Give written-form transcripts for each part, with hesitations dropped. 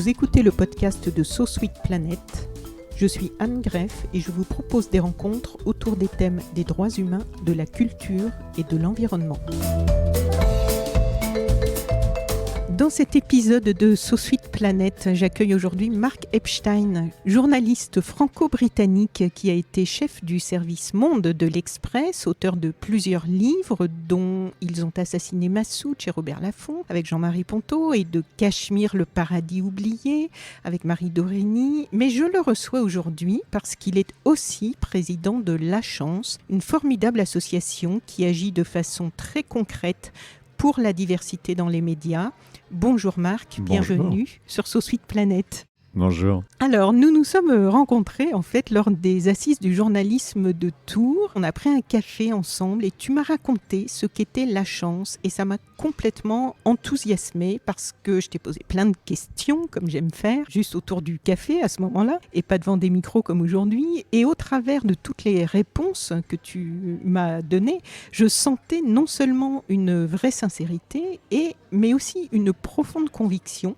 Vous écoutez le podcast de So Sweet Planet. Je suis Anne Greff et je vous propose des rencontres autour des thèmes des droits humains, de la culture et de l'environnement. Dans cet épisode de So Sweet Planet, j'accueille aujourd'hui Mark Epstein, journaliste franco-britannique qui a été chef du service Monde de l'Express, auteur de plusieurs livres dont Ils ont assassiné Massoud chez Robert Laffont avec Jean-Marie Ponto et de Cachemire, le paradis oublié avec Marie Dorigny. Mais je le reçois aujourd'hui parce qu'il est aussi président de La Chance, une formidable association qui agit de façon très concrète pour la diversité dans les médias. Bonjour Marc, bienvenue sur So Sweet Planet. Bonjour. Alors, nous nous sommes rencontrés en fait lors des assises du journalisme de Tours. On a pris un café ensemble et tu m'as raconté ce qu'était La Chance et ça m'a complètement enthousiasmée parce que je t'ai posé plein de questions, comme j'aime faire, juste autour du café à ce moment-là et pas devant des micros comme aujourd'hui. Et au travers de toutes les réponses que tu m'as données, je sentais non seulement une vraie sincérité, mais aussi une profonde conviction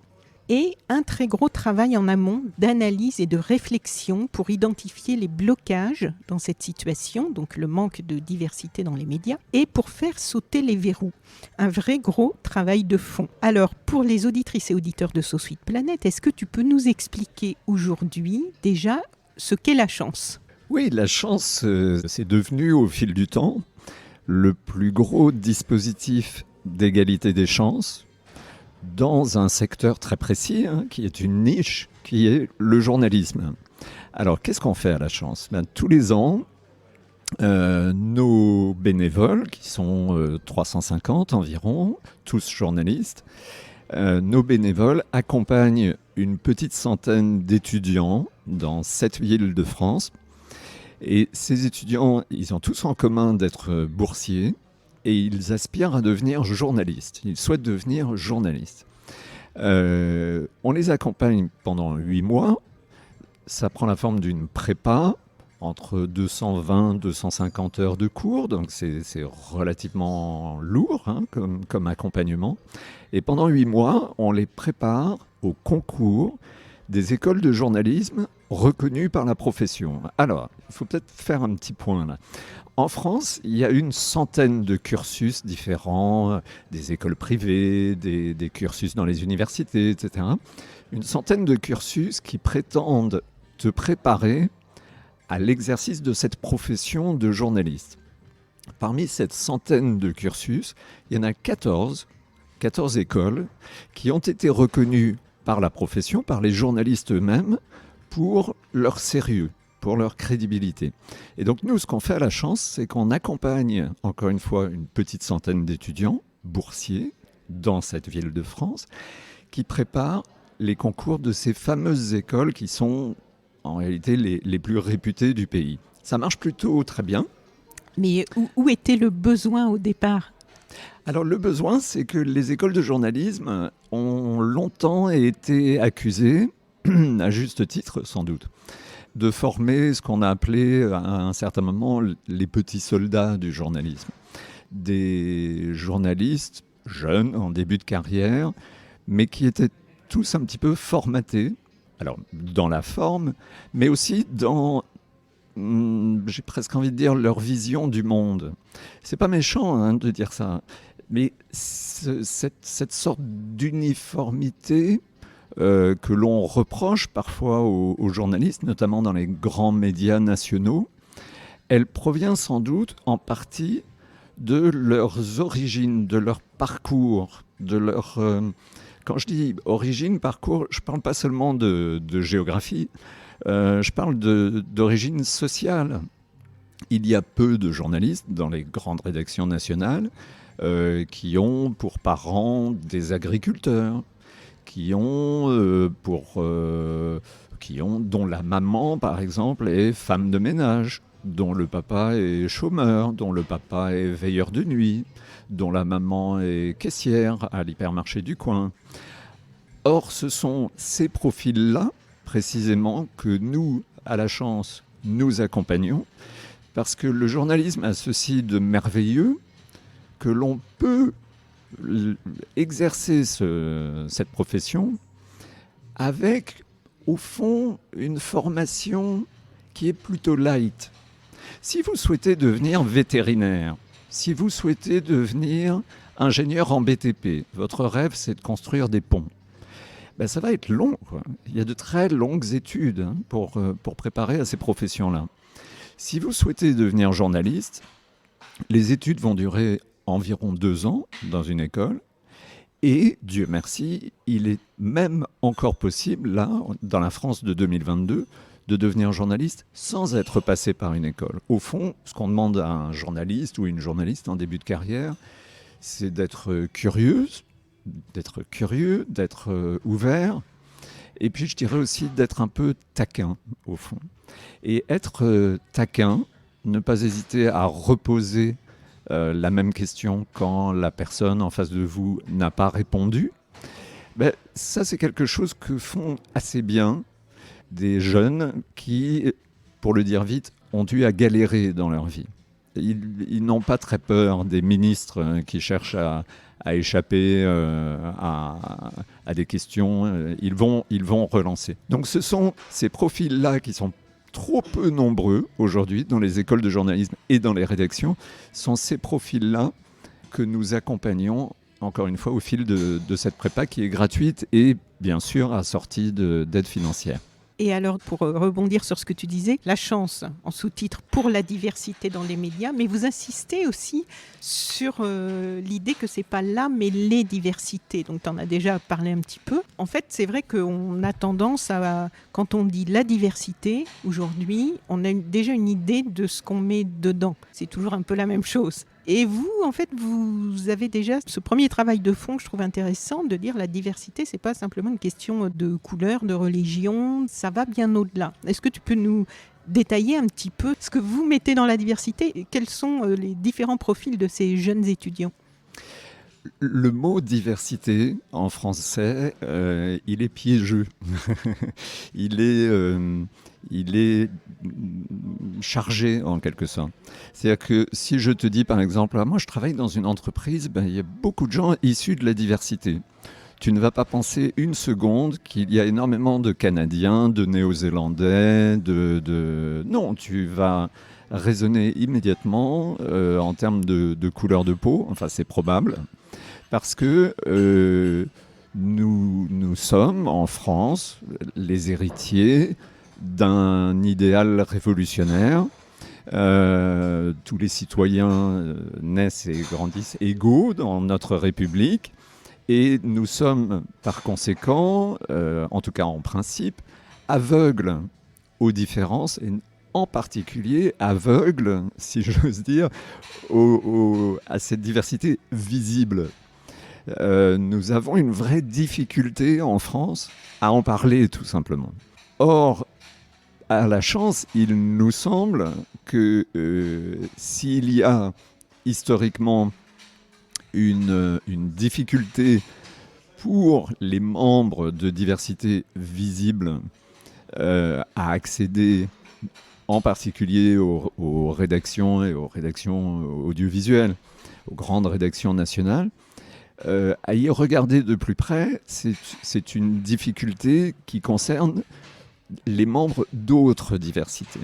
et un très gros travail en amont d'analyse et de réflexion pour identifier les blocages dans cette situation, donc le manque de diversité dans les médias, et pour faire sauter les verrous. Un vrai gros travail de fond. Alors, pour les auditrices et auditeurs de So Sweet Planet, est-ce que tu peux nous expliquer aujourd'hui déjà ce qu'est La Chance ? Oui, La Chance, c'est devenu au fil du temps le plus gros dispositif d'égalité des chances dans un secteur très précis, qui est une niche, qui est le journalisme. Alors, qu'est-ce qu'on fait à La Chance ? Tous les ans, nos bénévoles, qui sont 350 environ, tous journalistes, nos bénévoles accompagnent une petite centaine d'étudiants dans 7 villes de France. Et ces étudiants, ils ont tous en commun d'être boursiers, et ils aspirent à devenir journalistes. Ils souhaitent devenir journalistes. On les accompagne pendant 8 mois. Ça prend la forme d'une prépa, entre 220 et 250 heures de cours, donc c'est relativement lourd comme accompagnement. Et pendant 8 mois, on les prépare au concours des écoles de journalisme reconnues par la profession. Alors, il faut peut-être faire un petit point là. En France, il y a une centaine de cursus différents, des écoles privées, des cursus dans les universités, etc. Une centaine de cursus qui prétendent te préparer à l'exercice de cette profession de journaliste. Parmi cette centaine de cursus, il y en a 14 écoles qui ont été reconnues par la profession, par les journalistes eux-mêmes, pour leur sérieux, pour leur crédibilité. Et donc nous, ce qu'on fait à La Chance, c'est qu'on accompagne, encore une fois, une petite centaine d'étudiants boursiers dans cette ville de France, qui préparent les concours de ces fameuses écoles qui sont en réalité les plus réputées du pays. Ça marche plutôt très bien. Mais où était le besoin au départ ? Alors le besoin, c'est que les écoles de journalisme ont longtemps été accusées, à juste titre sans doute, de former ce qu'on a appelé à un certain moment les petits soldats du journalisme. Des journalistes jeunes, en début de carrière, mais qui étaient tous un petit peu formatés, alors dans la forme, mais aussi dans, j'ai presque envie de dire, leur vision du monde. C'est pas méchant de dire ça, mais cette sorte d'uniformité que l'on reproche parfois aux journalistes, notamment dans les grands médias nationaux, elle provient sans doute en partie de leurs origines, de leur parcours, de leur... quand je dis origine, parcours, je ne parle pas seulement de géographie, je parle d'origine sociale. Il y a peu de journalistes dans les grandes rédactions nationales qui ont pour parents des agriculteurs, dont la maman, par exemple, est femme de ménage, dont le papa est chômeur, dont le papa est veilleur de nuit, dont la maman est caissière à l'hypermarché du coin. Or, ce sont ces profils-là, précisément, que nous, à La Chance, nous accompagnons, parce que le journalisme a ceci de merveilleux que l'on peut exercer cette profession avec, au fond, une formation qui est plutôt light. Si vous souhaitez devenir vétérinaire, si vous souhaitez devenir ingénieur en BTP, votre rêve c'est de construire des ponts, ben, ça va être long, quoi. Il y a de très longues études pour préparer à ces professions-là. Si vous souhaitez devenir journaliste, les études vont durer environ 2 ans dans une école. Et, Dieu merci, il est même encore possible, là, dans la France de 2022, de devenir journaliste sans être passé par une école. Au fond, ce qu'on demande à un journaliste ou une journaliste en début de carrière, c'est d'être curieux, d'être ouvert, et puis je dirais aussi d'être un peu taquin, au fond. Et être taquin, ne pas hésiter à reposer la même question quand la personne en face de vous n'a pas répondu, ben, ça c'est quelque chose que font assez bien des jeunes qui, pour le dire vite, ont eu à galérer dans leur vie. Ils n'ont pas très peur des ministres qui cherchent à échapper à des questions. Ils vont relancer. Donc ce sont ces profils-là qui sont trop peu nombreux aujourd'hui dans les écoles de journalisme et dans les rédactions, sont ces profils-là que nous accompagnons, encore une fois, au fil de cette prépa qui est gratuite et bien sûr assortie d'aide financière. Et alors, pour rebondir sur ce que tu disais, la chance, en sous-titre, pour la diversité dans les médias, mais vous insistez aussi sur l'idée que c'est pas là, mais les diversités. Donc, tu en as déjà parlé un petit peu. En fait, c'est vrai qu'on a tendance à, quand on dit la diversité, aujourd'hui, on a déjà une idée de ce qu'on met dedans. C'est toujours un peu la même chose. Et vous, en fait, vous avez déjà ce premier travail de fond que je trouve intéressant, de dire la diversité, c'est pas simplement une question de couleur, de religion, ça va bien au-delà. Est-ce que tu peux nous détailler un petit peu ce que vous mettez dans la diversité et quels sont les différents profils de ces jeunes étudiants ? Le mot diversité en français, il est piégeux. il est chargé en quelque sorte. C'est-à-dire que si je te dis par exemple, moi je travaille dans une entreprise, il y a beaucoup de gens issus de la diversité. Tu ne vas pas penser une seconde qu'il y a énormément de Canadiens, de Néo-Zélandais, Non, tu vas raisonner immédiatement en termes de couleur de peau, enfin c'est probable. Parce que nous sommes, en France, les héritiers d'un idéal révolutionnaire. Tous les citoyens naissent et grandissent égaux dans notre République. Et nous sommes, par conséquent, en tout cas en principe, aveugles aux différences et en particulier aveugles, si j'ose dire, à cette diversité visible. Nous avons une vraie difficulté en France à en parler tout simplement. Or, à la chance, il nous semble que s'il y a historiquement une difficulté pour les membres de diversité visible à accéder en particulier aux rédactions et aux rédactions audiovisuelles, aux grandes rédactions nationales, à y regarder de plus près, c'est une difficulté qui concerne les membres d'autres diversités.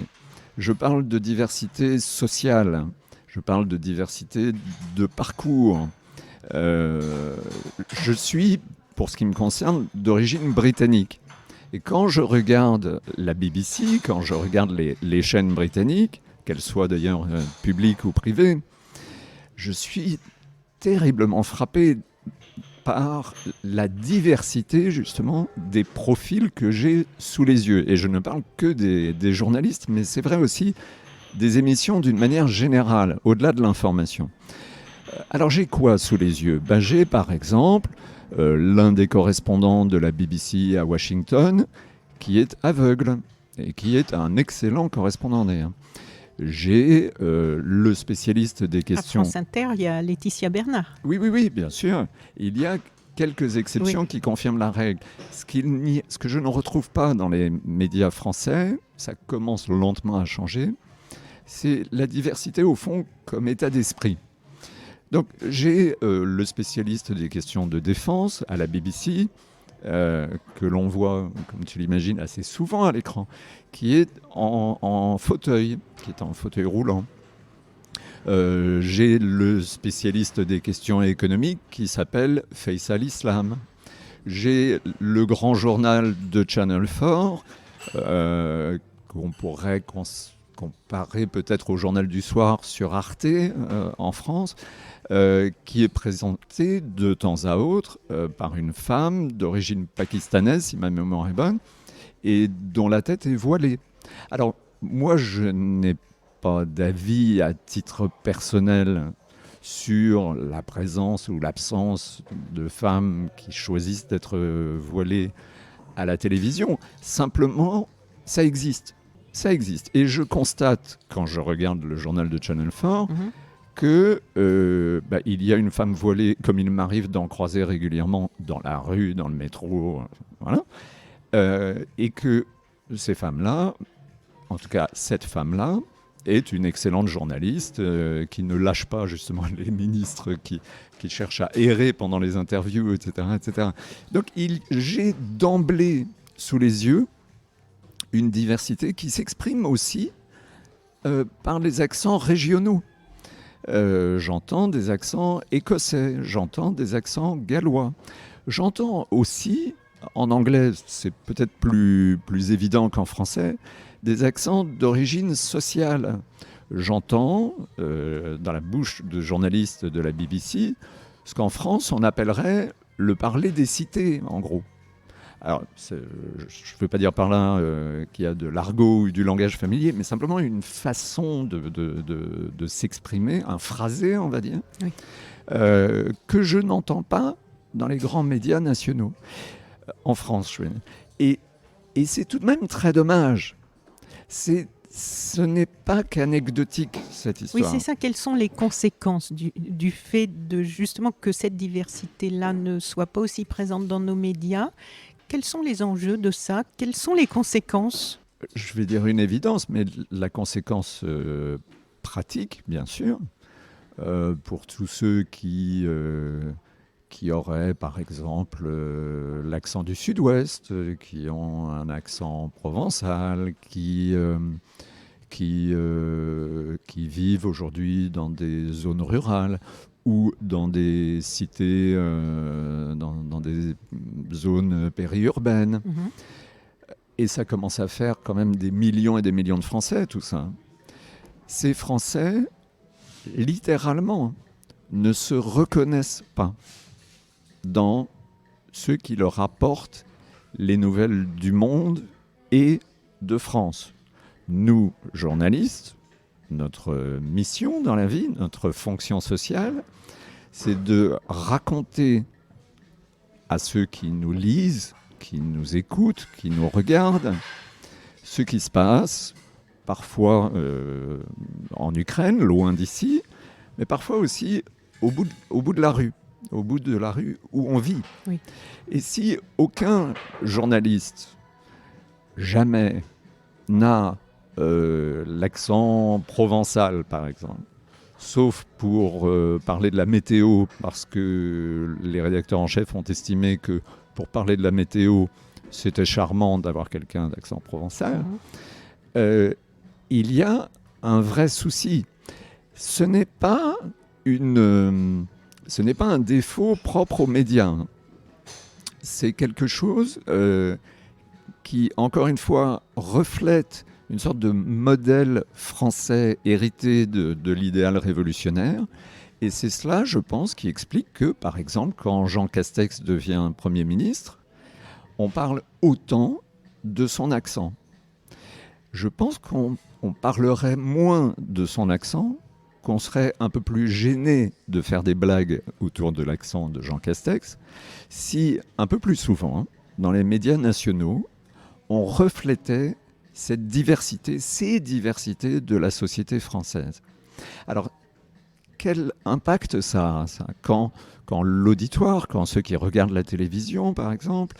Je parle de diversité sociale, je parle de diversité de parcours. Je suis, pour ce qui me concerne, d'origine britannique. Et quand je regarde la BBC, quand je regarde les chaînes britanniques, qu'elles soient d'ailleurs publiques ou privées, je suis terriblement frappé par la diversité justement des profils que j'ai sous les yeux. Et je ne parle que des journalistes, mais c'est vrai aussi des émissions d'une manière générale, au-delà de l'information. Alors j'ai quoi sous les yeux ? J'ai par exemple l'un des correspondants de la BBC à Washington qui est aveugle et qui est un excellent correspondant d'ailleurs. J'ai le spécialiste des questions... À France Inter, il y a Laetitia Bernard. Oui, bien sûr. Il y a quelques exceptions qui confirment la règle. Ce que je ne retrouve pas dans les médias français, ça commence lentement à changer, c'est la diversité au fond comme état d'esprit. Donc j'ai le spécialiste des questions de défense à la BBC que l'on voit, comme tu l'imagines, assez souvent à l'écran, qui est en fauteuil, qui est en fauteuil roulant. J'ai le spécialiste des questions économiques qui s'appelle Faisal Islam. J'ai le grand journal de Channel 4, qu'on pourrait comparer peut-être au journal du soir sur Arte en France, qui est présenté de temps à autre par une femme d'origine pakistanaise, si ma mémoire est bonne, et dont la tête est voilée. Alors, moi, je n'ai pas d'avis à titre personnel sur la présence ou l'absence de femmes qui choisissent d'être voilées à la télévision. Simplement, ça existe. Ça existe. Et je constate, quand je regarde le journal de Channel 4, que il y a une femme voilée, comme il m'arrive d'en croiser régulièrement dans la rue, dans le métro, voilà. Et que ces femmes-là, en tout cas cette femme-là, est une excellente journaliste qui ne lâche pas justement les ministres qui cherchent à errer pendant les interviews, etc. etc. Donc j'ai d'emblée sous les yeux une diversité qui s'exprime aussi par les accents régionaux. J'entends des accents écossais, j'entends des accents gallois. J'entends aussi, en anglais c'est peut-être plus évident qu'en français, des accents d'origine sociale. J'entends, dans la bouche de journalistes de la BBC, ce qu'en France on appellerait le parler des cités, en gros. Alors, je ne veux pas dire par là qu'il y a de l'argot ou du langage familier, mais simplement une façon de s'exprimer, un phrasé, on va dire, oui. Que je n'entends pas dans les grands médias nationaux, en France. Et c'est tout de même très dommage. Ce n'est pas qu'anecdotique, cette histoire. Oui, c'est ça. Quelles sont les conséquences du fait de justement que cette diversité-là ne soit pas aussi présente dans nos médias ? Quels sont les enjeux de ça ? Quelles sont les conséquences ? Je vais dire une évidence, mais la conséquence pratique, bien sûr, pour tous ceux qui auraient, par exemple, l'accent du Sud-Ouest, qui ont un accent provençal, qui vivent aujourd'hui dans des zones rurales ou dans des cités, dans des zones périurbaines. Et ça commence à faire quand même des millions et des millions de Français, tout ça. Ces Français, littéralement, ne se reconnaissent pas dans ceux qui leur apportent les nouvelles du monde et de France. Nous, journalistes, notre mission dans la vie, notre fonction sociale, c'est de raconter à ceux qui nous lisent, qui nous écoutent, qui nous regardent, ce qui se passe, parfois en Ukraine, loin d'ici, mais parfois aussi au bout de la rue. Au bout de la rue où on vit. Oui. Et si aucun journaliste jamais n'a l'accent provençal, par exemple, sauf pour parler de la météo, parce que les rédacteurs en chef ont estimé que pour parler de la météo, c'était charmant d'avoir quelqu'un d'accent provençal, il y a un vrai souci. Ce n'est pas un défaut propre aux médias. C'est quelque chose qui, encore une fois, reflète une sorte de modèle français hérité de l'idéal révolutionnaire. Et c'est cela, je pense, qui explique que, par exemple, quand Jean Castex devient Premier ministre, on parle autant de son accent. Je pense qu'on parlerait moins de son accent, qu'on serait un peu plus gêné de faire des blagues autour de l'accent de Jean Castex, si, un peu plus souvent, dans les médias nationaux, on reflétait cette diversité, ces diversités de la société française. Alors, quel impact ça a, ça ? Quand l'auditoire, quand ceux qui regardent la télévision, par exemple,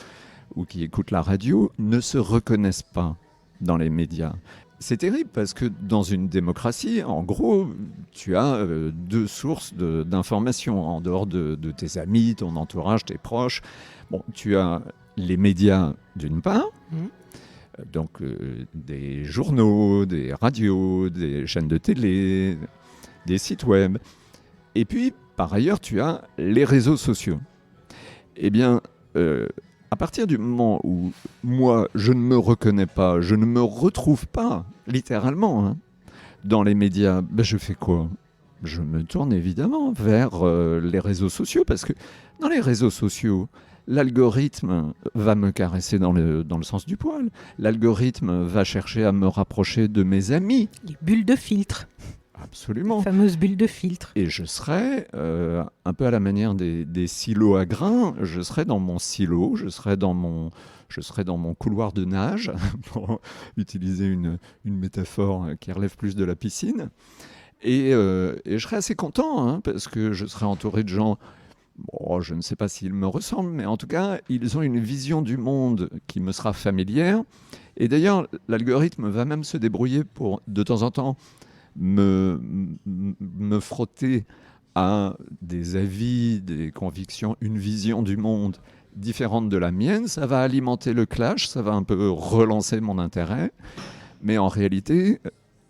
ou qui écoutent la radio, ne se reconnaissent pas dans les médias. C'est terrible parce que dans une démocratie, en gros, tu as deux sources d'informations en dehors de tes amis, ton entourage, tes proches. Bon, tu as les médias d'une part, Mhm. donc des journaux, des radios, des chaînes de télé, des sites web. Et puis, par ailleurs, tu as les réseaux sociaux. Eh bien, à partir du moment où moi, je ne me reconnais pas, je ne me retrouve pas, littéralement, hein, dans les médias, ben, je fais quoi? Je me tourne évidemment vers les réseaux sociaux, parce que dans les réseaux sociaux, l'algorithme va me caresser dans le sens du poil. L'algorithme va chercher à me rapprocher de mes amis. Les bulles de filtre, les Absolument. fameuses bulles de filtre. Et je serai, un peu à la manière des silos à grains, je serai dans mon silo, je serai dans mon couloir de nage, pour utiliser une métaphore qui relève plus de la piscine. Et je serai assez content, hein, parce que je serai entouré de gens, bon, je ne sais pas s'ils me ressemblent, mais en tout cas, ils ont une vision du monde qui me sera familière. Et d'ailleurs, l'algorithme va même se débrouiller pour, de temps en temps, me frotter à des avis, des convictions, une vision du monde différente de la mienne. Ça va alimenter le clash, ça va un peu relancer mon intérêt. Mais en réalité,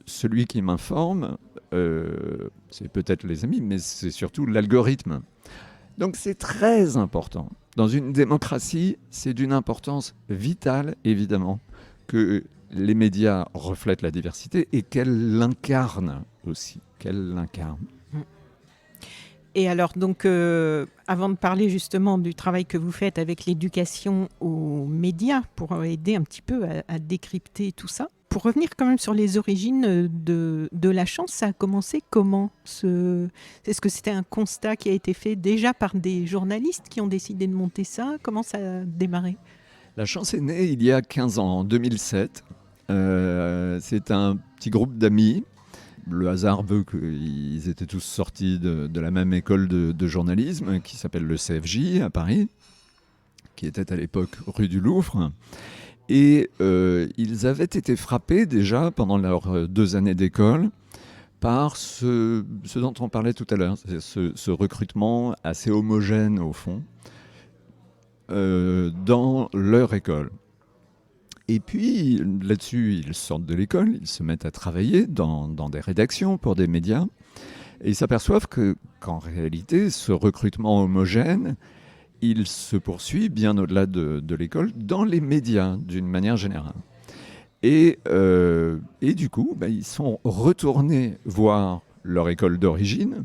celui qui m'informe, c'est peut-être les amis, mais c'est surtout l'algorithme. Donc c'est très important. Dans une démocratie, c'est d'une importance vitale, évidemment, que les médias reflètent la diversité et qu'elle l'incarne aussi, qu'elle l'incarne. Et alors, donc, avant de parler justement du travail que vous faites avec l'éducation aux médias, pour aider un petit peu à décrypter tout ça, pour revenir quand même sur les origines de la chance, ça a commencé comment Est-ce que c'était un constat qui a été fait déjà par des journalistes qui ont décidé de monter ça? Comment ça a démarré? La chance est née il y a 15 ans, en 2007. C'est un petit groupe d'amis. Le hasard veut qu'ils étaient tous sortis de la même école de journalisme qui s'appelle le CFJ à Paris, qui était à l'époque rue du Louvre. Et ils avaient été frappés déjà pendant leurs 2 années d'école par ce dont on parlait tout à l'heure, ce recrutement assez homogène au fond dans leur école. Et puis là-dessus, ils sortent de l'école, ils se mettent à travailler dans des rédactions pour des médias et ils s'aperçoivent qu'en réalité, ce recrutement homogène, il se poursuit bien au-delà de l'école, dans les médias d'une manière générale. Et du coup, ils sont retournés voir leur école d'origine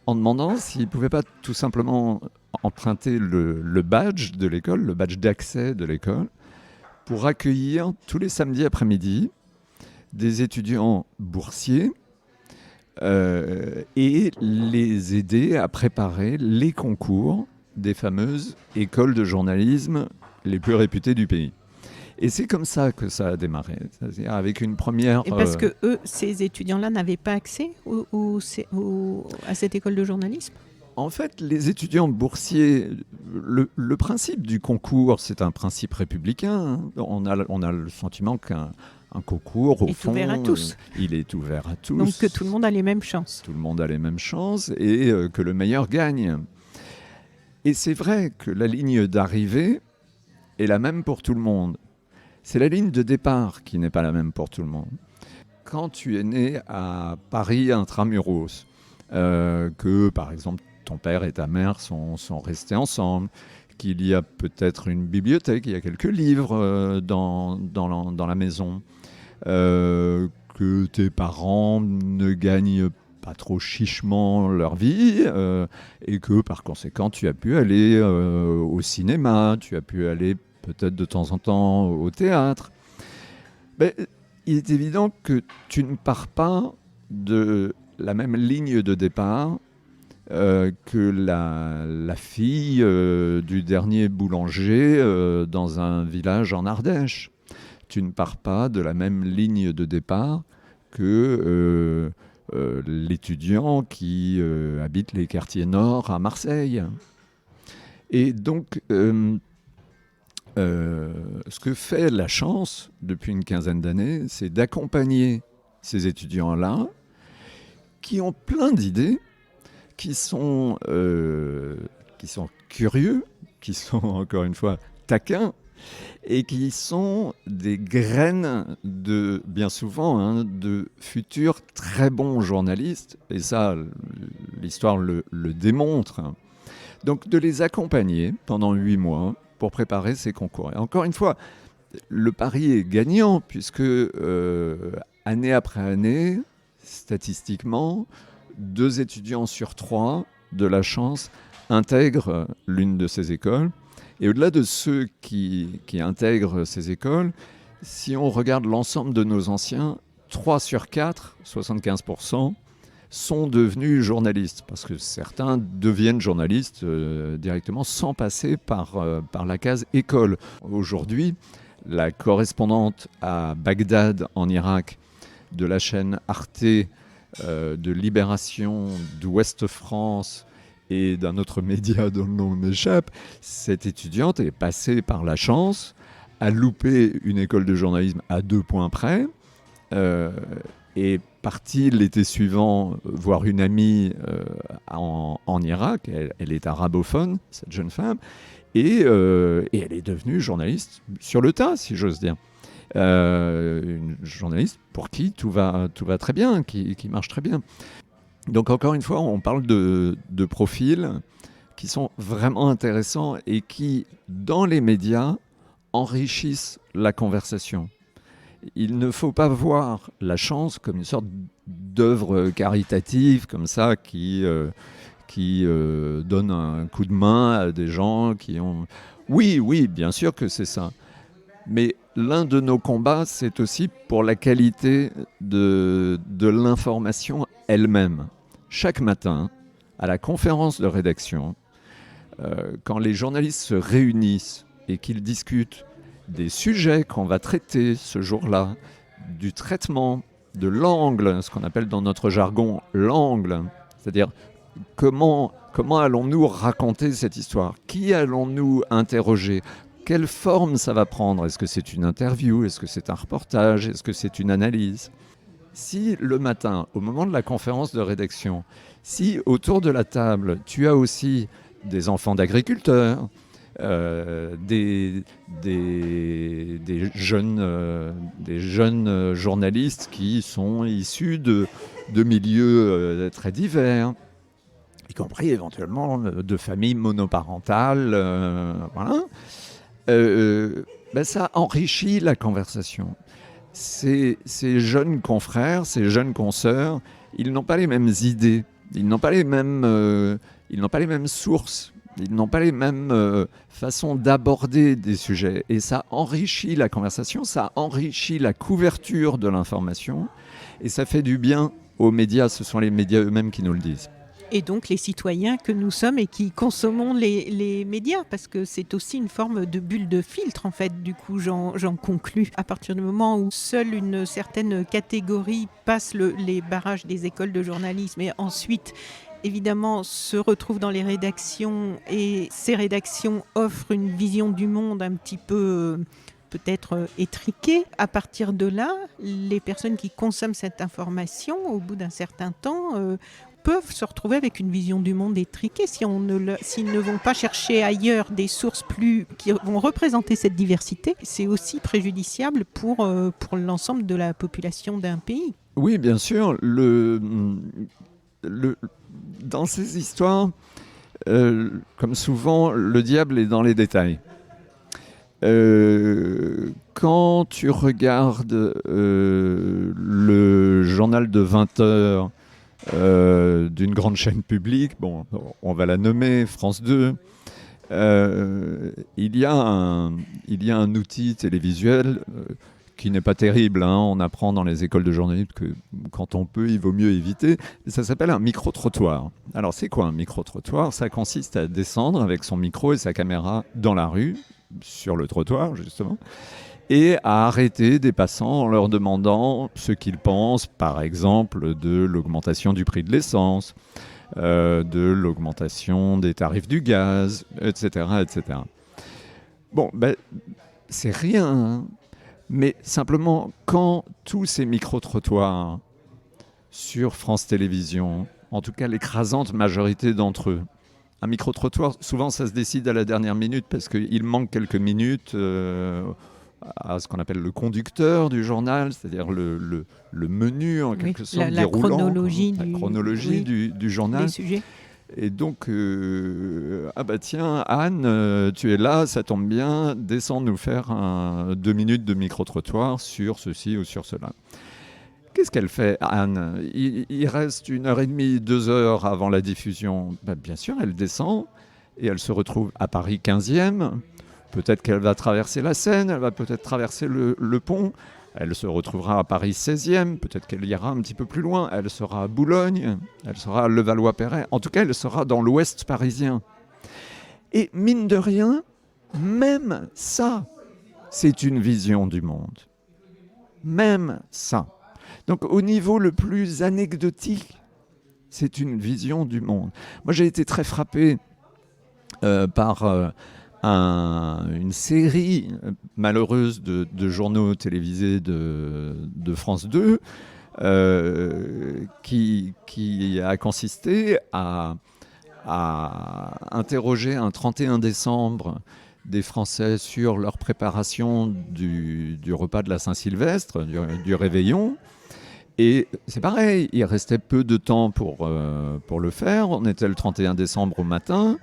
en demandant s'ils ne pouvaient pas tout simplement emprunter le badge de l'école, le badge d'accès de l'école, pour accueillir tous les samedis après-midi des étudiants boursiers et les aider à préparer les concours des fameuses écoles de journalisme les plus réputées du pays. Et c'est comme ça que ça a démarré, c'est-à-dire avec une première... Et parce que eux, ces étudiants-là n'avaient pas accès à cette école de journalisme? En fait, les étudiants boursiers, le principe du concours, c'est un principe républicain. Hein. On a le sentiment qu'un concours, au fond, ouvert à tous. Il est ouvert à tous. Donc que tout le monde a les mêmes chances. Tout le monde a les mêmes chances et que le meilleur gagne. Et c'est vrai que la ligne d'arrivée est la même pour tout le monde. C'est la ligne de départ qui n'est pas la même pour tout le monde. Quand tu es né à Paris intramuros, que par exemple ton père et ta mère sont restés ensemble, qu'il y a peut-être une bibliothèque, il y a quelques livres dans la maison, que tes parents ne gagnent pas trop chichement leur vie, et que par conséquent tu as pu aller au cinéma, tu as pu aller peut-être de temps en temps au théâtre. Mais il est évident que tu ne pars pas de la même ligne de départ que la fille du dernier boulanger dans un village en Ardèche. Tu ne pars pas de la même ligne de départ que l'étudiant qui habite les quartiers nord à Marseille. Et donc, ce que fait la chance depuis une quinzaine d'années, c'est d'accompagner ces étudiants-là qui ont plein d'idées, qui sont curieux, qui sont encore une fois taquins, et qui sont des graines de, bien souvent, de futurs très bons journalistes. Et ça, l'histoire le démontre. Donc de les accompagner pendant 8 mois pour préparer ces concours. Et encore une fois, le pari est gagnant, puisque année après année, statistiquement, 2 étudiants sur 3 de la chance intègrent l'une de ces écoles. Et au-delà de ceux qui intègrent ces écoles, si on regarde l'ensemble de nos anciens, 3 sur 4, 75%, sont devenus journalistes. Parce que certains deviennent journalistes directement sans passer par la case école. Aujourd'hui, la correspondante à Bagdad, en Irak, de la chaîne Arte, de Libération, d'Ouest France, et d'un autre média dont le nom m'échappe, cette étudiante est passée par la chance, a loupé une école de journalisme à 2 points près, est partie l'été suivant voir une amie en Irak. Elle est arabophone, cette jeune femme, et elle est devenue journaliste sur le tas, si j'ose dire. Une journaliste pour qui tout va très bien, qui marche très bien. Donc encore une fois, on parle de profils qui sont vraiment intéressants et qui, dans les médias, enrichissent la conversation. Il ne faut pas voir la chance comme une sorte d'œuvre caritative, comme ça, qui donne un coup de main à des gens qui ont... Oui, bien sûr que c'est ça. Mais l'un de nos combats, c'est aussi pour la qualité de l'information elle-même. Chaque matin, à la conférence de rédaction, quand les journalistes se réunissent et qu'ils discutent des sujets qu'on va traiter ce jour-là, du traitement, de l'angle, ce qu'on appelle dans notre jargon l'angle, c'est-à-dire comment allons-nous raconter cette histoire, qui allons-nous interroger, quelle forme ça va prendre, est-ce que c'est une interview, est-ce que c'est un reportage, est-ce que c'est une analyse. Si le matin, au moment de la conférence de rédaction, si autour de la table, tu as aussi des enfants d'agriculteurs, des jeunes journalistes qui sont issus de milieux très divers, y compris éventuellement de familles monoparentales, voilà. Ça enrichit la conversation. Ces jeunes confrères, ces jeunes consoeurs, ils n'ont pas les mêmes idées, ils n'ont pas les mêmes sources, ils n'ont pas les mêmes façons d'aborder des sujets. Et ça enrichit la conversation, ça enrichit la couverture de l'information, et ça fait du bien aux médias. Ce sont les médias eux-mêmes qui nous le disent. Et donc les citoyens que nous sommes et qui consommons les médias, parce que c'est aussi une forme de bulle de filtre, en fait. Du coup, j'en conclus. À partir du moment où seule une certaine catégorie passe les barrages des écoles de journalisme et ensuite, évidemment, se retrouve dans les rédactions, et ces rédactions offrent une vision du monde un petit peu... peut-être étriquée. À partir de là, les personnes qui consomment cette information, au bout d'un certain temps, peuvent se retrouver avec une vision du monde étriquée s'ils ne vont pas chercher ailleurs des sources qui vont représenter cette diversité. C'est aussi préjudiciable pour l'ensemble de la population d'un pays. Oui, bien sûr. Dans ces histoires, comme souvent, le diable est dans les détails. Quand tu regardes le journal de 20 heures d'une grande chaîne publique, bon, on va la nommer France 2, il y a un outil télévisuel qui n'est pas terrible, hein. On apprend dans les écoles de journalisme que quand on peut, il vaut mieux éviter. Ça s'appelle un micro-trottoir. Alors c'est quoi un micro-trottoir ? Ça consiste à descendre avec son micro et sa caméra dans la rue, sur le trottoir justement, et à arrêter des passants en leur demandant ce qu'ils pensent, par exemple, de l'augmentation du prix de l'essence, de l'augmentation des tarifs du gaz, etc. etc. Bon, c'est rien, hein. Mais simplement, quand tous ces micro-trottoirs sur France Télévisions, en tout cas l'écrasante majorité d'entre eux, Un micro-trottoir, souvent ça se décide à la dernière minute parce qu'il manque quelques minutes à ce qu'on appelle le conducteur du journal, c'est-à-dire le menu en quelque sorte la déroulant, chronologie, du journal. Des sujets. Et donc, ah bah tiens, Anne, tu es là, ça tombe bien, descends nous faire 2 minutes de micro-trottoir sur ceci ou sur cela. Qu'est-ce qu'elle fait, Anne ? Il reste 1h30, 2 heures avant la diffusion. Ben, bien sûr, elle descend et elle se retrouve à Paris 15e. Peut-être qu'elle va traverser la Seine, elle va peut-être traverser le pont. Elle se retrouvera à Paris 16e. Peut-être qu'elle ira un petit peu plus loin. Elle sera à Boulogne, elle sera à Levallois-Perret. En tout cas, elle sera dans l'ouest parisien. Et mine de rien, même ça, c'est une vision du monde. Même ça. Donc au niveau le plus anecdotique, c'est une vision du monde. Moi j'ai été très frappé par une série malheureuse de journaux télévisés de France 2 qui a consisté à interroger un 31 décembre des Français sur leur préparation du repas de la Saint-Sylvestre, du réveillon. Et c'est pareil, il restait peu de temps pour le faire. On était le 31 décembre au matin.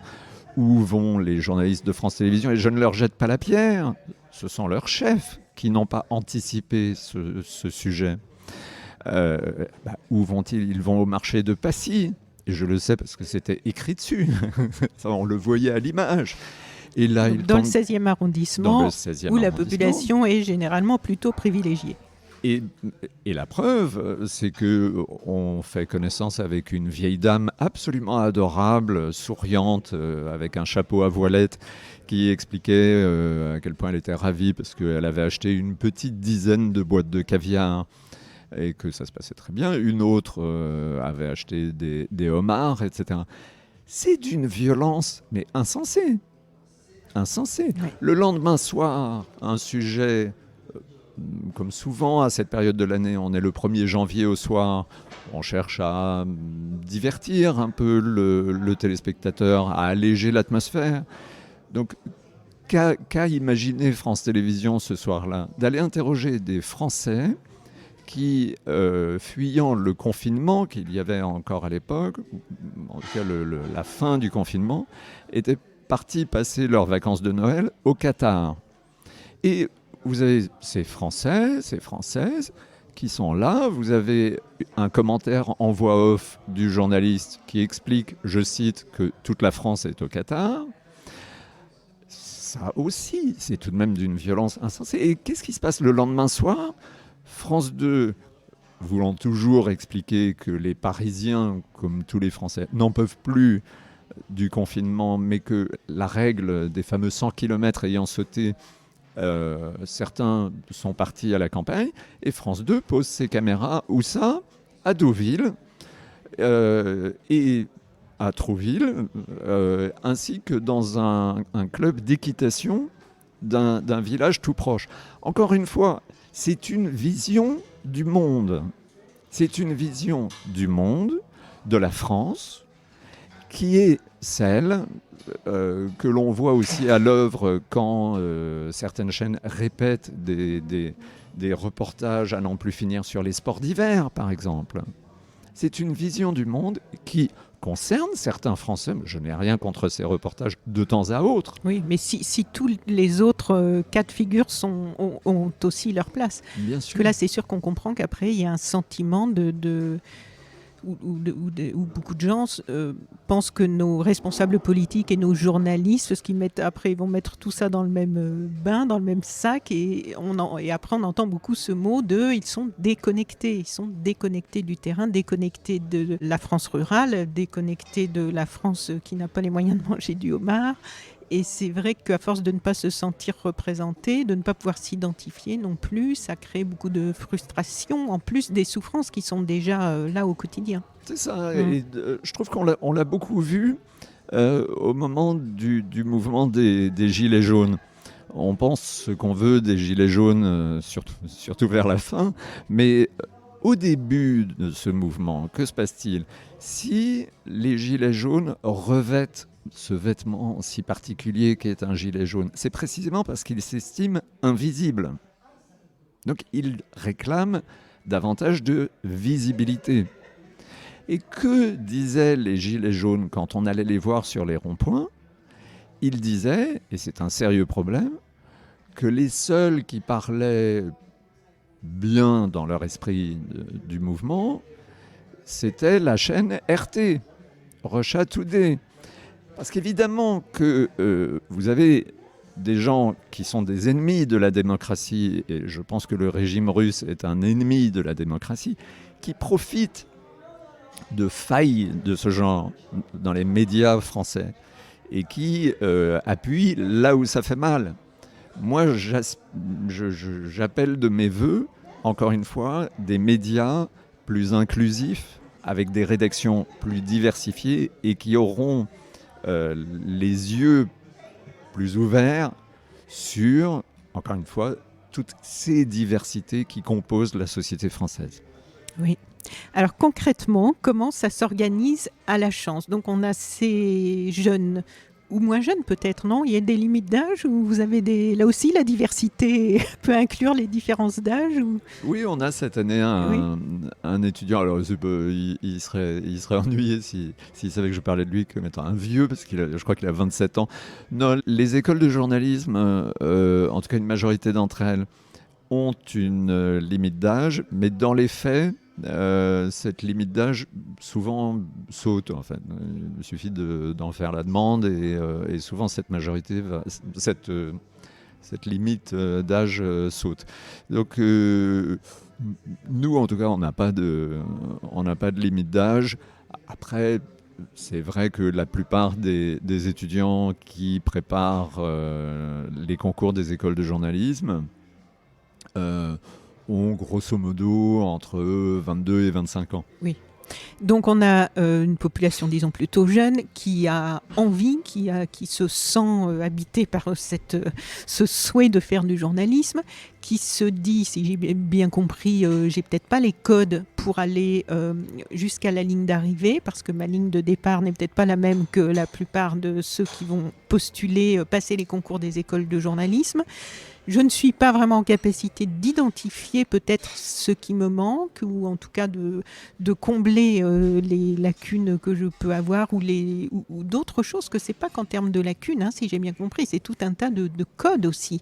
Où vont les journalistes de France Télévisions ? Et je ne leur jette pas la pierre. Ce sont leurs chefs qui n'ont pas anticipé ce sujet. Où vont-ils ? Ils vont au marché de Passy. Et je le sais parce que c'était écrit dessus. Ça, on le voyait à l'image. Et là, dans le 16e arrondissement, où la population est généralement plutôt privilégiée. Et la preuve, c'est qu'on fait connaissance avec une vieille dame absolument adorable, souriante, avec un chapeau à voilette, qui expliquait à quel point elle était ravie parce qu'elle avait acheté une petite dizaine de boîtes de caviar et que ça se passait très bien. Une autre avait acheté des homards, etc. C'est d'une violence, mais insensée. Insensée. Oui. Le lendemain soir, un sujet... Comme souvent à cette période de l'année, on est le 1er janvier au soir, on cherche à divertir un peu le téléspectateur, à alléger l'atmosphère. Donc, qu'a imaginé France Télévisions ce soir-là ? D'aller interroger des Français qui, fuyant le confinement qu'il y avait encore à l'époque, en tout cas la fin du confinement, étaient partis passer leurs vacances de Noël au Qatar. Et vous avez ces Français, ces Françaises qui sont là. Vous avez un commentaire en voix off du journaliste qui explique, je cite, que toute la France est au Qatar. Ça aussi, c'est tout de même d'une violence insensée. Et qu'est-ce qui se passe le lendemain soir ? France 2, voulant toujours expliquer que les Parisiens, comme tous les Français, n'en peuvent plus du confinement, mais que la règle des fameux 100 km ayant sauté, certains sont partis à la campagne, et France 2 pose ses caméras, où ça ? À Deauville et à Trouville, ainsi que dans un club d'équitation d'un village tout proche. Encore une fois, c'est une vision du monde. C'est une vision du monde, de la France, qui est celle que l'on voit aussi à l'œuvre quand certaines chaînes répètent des reportages à n'en plus finir sur les sports d'hiver, par exemple. C'est une vision du monde qui concerne certains Français. Je n'ai rien contre ces reportages de temps à autre. Oui, mais si tous les autres cas de figure ont aussi leur place. Bien sûr. Parce que là, c'est sûr qu'on comprend qu'après, il y a un sentiment où beaucoup de gens pensent que nos responsables politiques et nos journalistes, ce qu'ils mettent après, ils vont mettre tout ça dans le même bain, dans le même sac, et après on entend beaucoup ce mot ils sont déconnectés du terrain, déconnectés de la France rurale, déconnectés de la France qui n'a pas les moyens de manger du homard. Et c'est vrai qu'à force de ne pas se sentir représenté, de ne pas pouvoir s'identifier non plus, ça crée beaucoup de frustration, en plus des souffrances qui sont déjà là au quotidien. C'est ça, et je trouve qu'on l'a beaucoup vu au moment du mouvement des Gilets jaunes. On pense ce qu'on veut des Gilets jaunes, surtout vers la fin, mais au début de ce mouvement, que se passe-t-il ? Si les Gilets jaunes revêtent ce vêtement si particulier qu'est un gilet jaune? C'est précisément parce qu'il s'estime invisible. Donc il réclame davantage de visibilité. Et que disaient les gilets jaunes quand on allait les voir sur les ronds-points? Ils disaient, et c'est un sérieux problème, que les seuls qui parlaient bien dans leur esprit du mouvement, c'était la chaîne RT, Russia Today. Parce qu'évidemment que vous avez des gens qui sont des ennemis de la démocratie, et je pense que le régime russe est un ennemi de la démocratie, qui profitent de failles de ce genre dans les médias français et qui appuient là où ça fait mal. Moi, j'appelle de mes vœux, encore une fois, des médias plus inclusifs, avec des rédactions plus diversifiées et qui auront les yeux plus ouverts sur, encore une fois, toutes ces diversités qui composent la société française. Oui. Alors concrètement, comment ça s'organise à la Chance? Donc on a ces jeunes ou moins jeunes peut-être, non? Il y a des limites d'âge ou vous avez là aussi la diversité peut inclure les différences d'âge ou... Oui, on a cette année un étudiant. Alors il serait ennuyé s'il savait que je parlais de lui comme étant un vieux, parce je crois qu'il a 27 ans. Non, les écoles de journalisme, en tout cas une majorité d'entre elles, ont une limite d'âge, mais dans les faits, cette limite d'âge souvent saute. En fait. Il suffit d'en faire la demande et souvent cette majorité cette limite d'âge saute. Donc nous, en tout cas, on n'a pas de limite d'âge. Après, c'est vrai que la plupart des étudiants qui préparent les concours des écoles de journalisme ont grosso modo entre 22 et 25 ans. Oui. Donc on a une population, disons, plutôt jeune, qui a envie, qui se sent habitée par ce souhait de faire du journalisme, qui se dit, si j'ai bien compris, j'ai peut-être pas les codes pour aller jusqu'à la ligne d'arrivée, parce que ma ligne de départ n'est peut-être pas la même que la plupart de ceux qui vont postuler, passer les concours des écoles de journalisme. Je ne suis pas vraiment en capacité d'identifier peut-être ce qui me manque, ou en tout cas de combler les lacunes que je peux avoir, ou d'autres choses, que c'est pas qu'en termes de lacunes, hein, si j'ai bien compris, c'est tout un tas de codes aussi.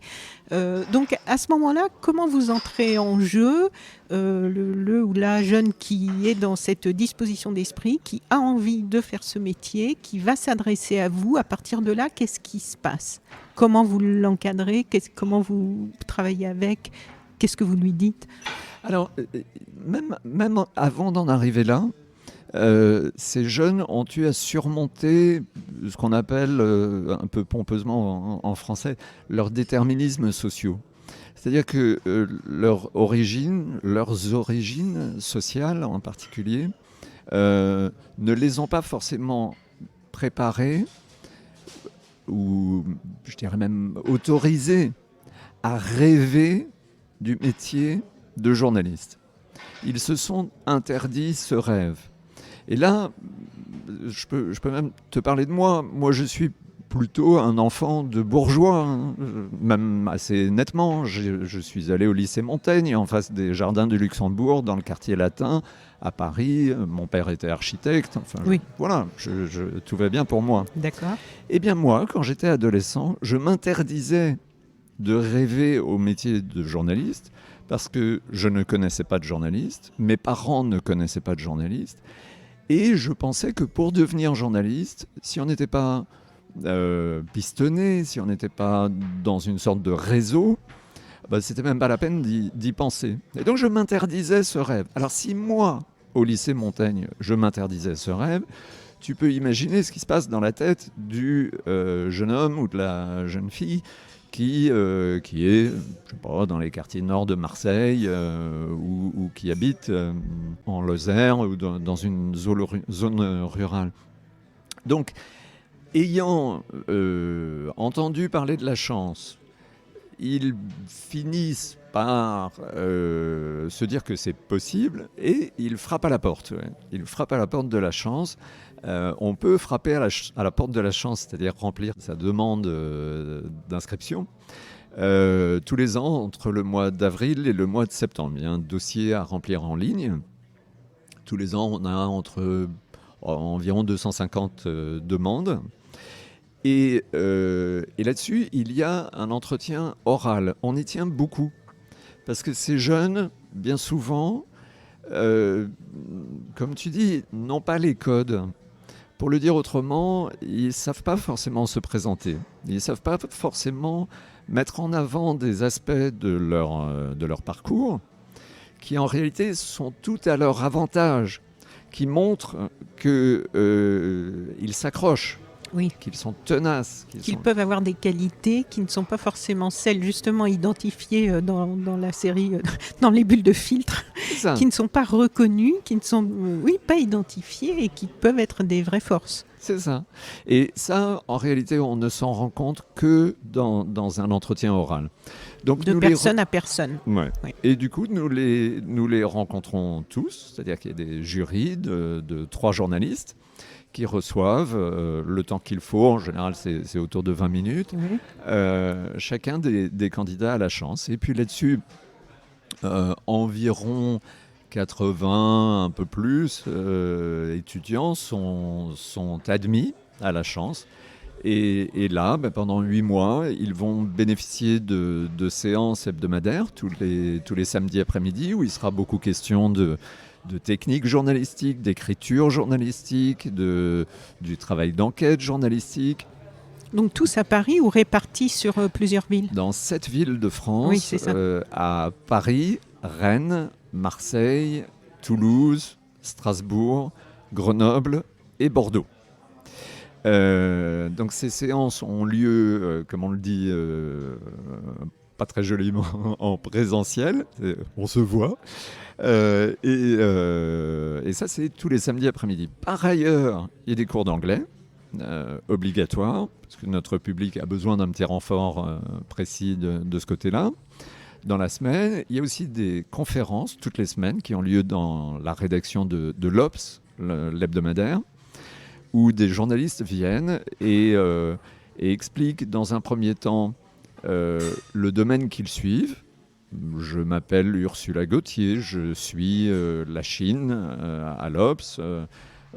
Donc à ce moment-là, comment vous entrez en jeu, le ou la jeune qui est dans cette disposition d'esprit, qui a envie de faire ce métier, qui va s'adresser à vous? À partir de là, qu'est-ce qui se passe? Comment vous l'encadrez? Comment vous travaillez avec? Qu'est-ce que vous lui dites? Alors, même avant d'en arriver là, ces jeunes ont eu à surmonter ce qu'on appelle, un peu pompeusement en français, leurs déterminismes sociaux. C'est-à-dire que leurs origines sociales en particulier, ne les ont pas forcément préparés, ou je dirais même autorisés à rêver du métier de journaliste. Ils se sont interdits ce rêve. Et là, je peux même te parler de moi. Moi, je suis plutôt un enfant de bourgeois, hein. Même assez nettement. Je suis allé au lycée Montaigne, en face des Jardins du Luxembourg, dans le quartier latin, à Paris. Mon père était architecte. Enfin, oui. Voilà, tout va bien pour moi. D'accord. Eh bien moi, quand j'étais adolescent, je m'interdisais de rêver au métier de journaliste parce que je ne connaissais pas de journaliste, mes parents ne connaissaient pas de journaliste, et je pensais que pour devenir journaliste, si on n'était pas pistonné, si on n'était pas dans une sorte de réseau, c'était même pas la peine d'y penser. Et donc je m'interdisais ce rêve. Alors si moi, au lycée Montaigne, je m'interdisais ce rêve, tu peux imaginer ce qui se passe dans la tête du jeune homme ou de la jeune fille qui est, je sais pas, dans les quartiers nord de Marseille ou qui habite en Lozère ou dans une zone rurale. Donc, ayant entendu parler de la Chance, ils finissent par se dire que c'est possible et ils frappent à la porte. Ouais. Ils frappent à la porte de la chance. On peut frapper à la porte de la chance, c'est-à-dire remplir sa demande d'inscription. Tous les ans, entre le mois d'avril et le mois de septembre, il y a un dossier à remplir en ligne. Tous les ans, on a environ 250 demandes. Et là-dessus, il y a un entretien oral. On y tient beaucoup. Parce que ces jeunes, bien souvent, comme tu dis, n'ont pas les codes. Pour le dire autrement, ils ne savent pas forcément se présenter. Ils ne savent pas forcément mettre en avant des aspects de leur parcours qui, en réalité, sont tout à leur avantage, qui montrent qu'ils s'accrochent. Oui. Qu'ils sont tenaces. Qu'ils peuvent avoir des qualités qui ne sont pas forcément celles justement identifiées dans la série, dans les bulles de filtre, qui ne sont pas reconnues, qui ne sont pas identifiées et qui peuvent être des vraies forces. C'est ça. Et ça, en réalité, on ne s'en rend compte que dans un entretien oral. Donc, de personne à personne. Ouais. Oui. Et du coup, nous les rencontrons tous, c'est-à-dire qu'il y a des jurys de 3 journalistes qui reçoivent le temps qu'il faut. En général, c'est autour de 20 minutes. Oui. Chacun des candidats a la chance. Et puis là-dessus, environ 80, un peu plus, étudiants sont admis à la chance. Et là, pendant 8 mois, ils vont bénéficier de séances hebdomadaires tous les samedis après-midi, où il sera beaucoup question de techniques journalistiques, d'écriture journalistique, du travail d'enquête journalistique. Donc tous à Paris ou répartis sur plusieurs villes ? Dans 7 villes de France, oui, c'est ça. À Paris, Rennes, Marseille, Toulouse, Strasbourg, Grenoble et Bordeaux. Donc ces séances ont lieu, comme on le dit, pas très joliment, en présentiel. On se voit. Et ça, c'est tous les samedis après-midi. Par ailleurs, il y a des cours d'anglais obligatoires, parce que notre public a besoin d'un petit renfort précis de ce côté-là. Dans la semaine, il y a aussi des conférences toutes les semaines qui ont lieu dans la rédaction de l'Obs, l'hebdomadaire, où des journalistes viennent et expliquent dans un premier temps le domaine qu'ils suivent. Je m'appelle Ursula Gauthier, je suis la Chine à l'Obs,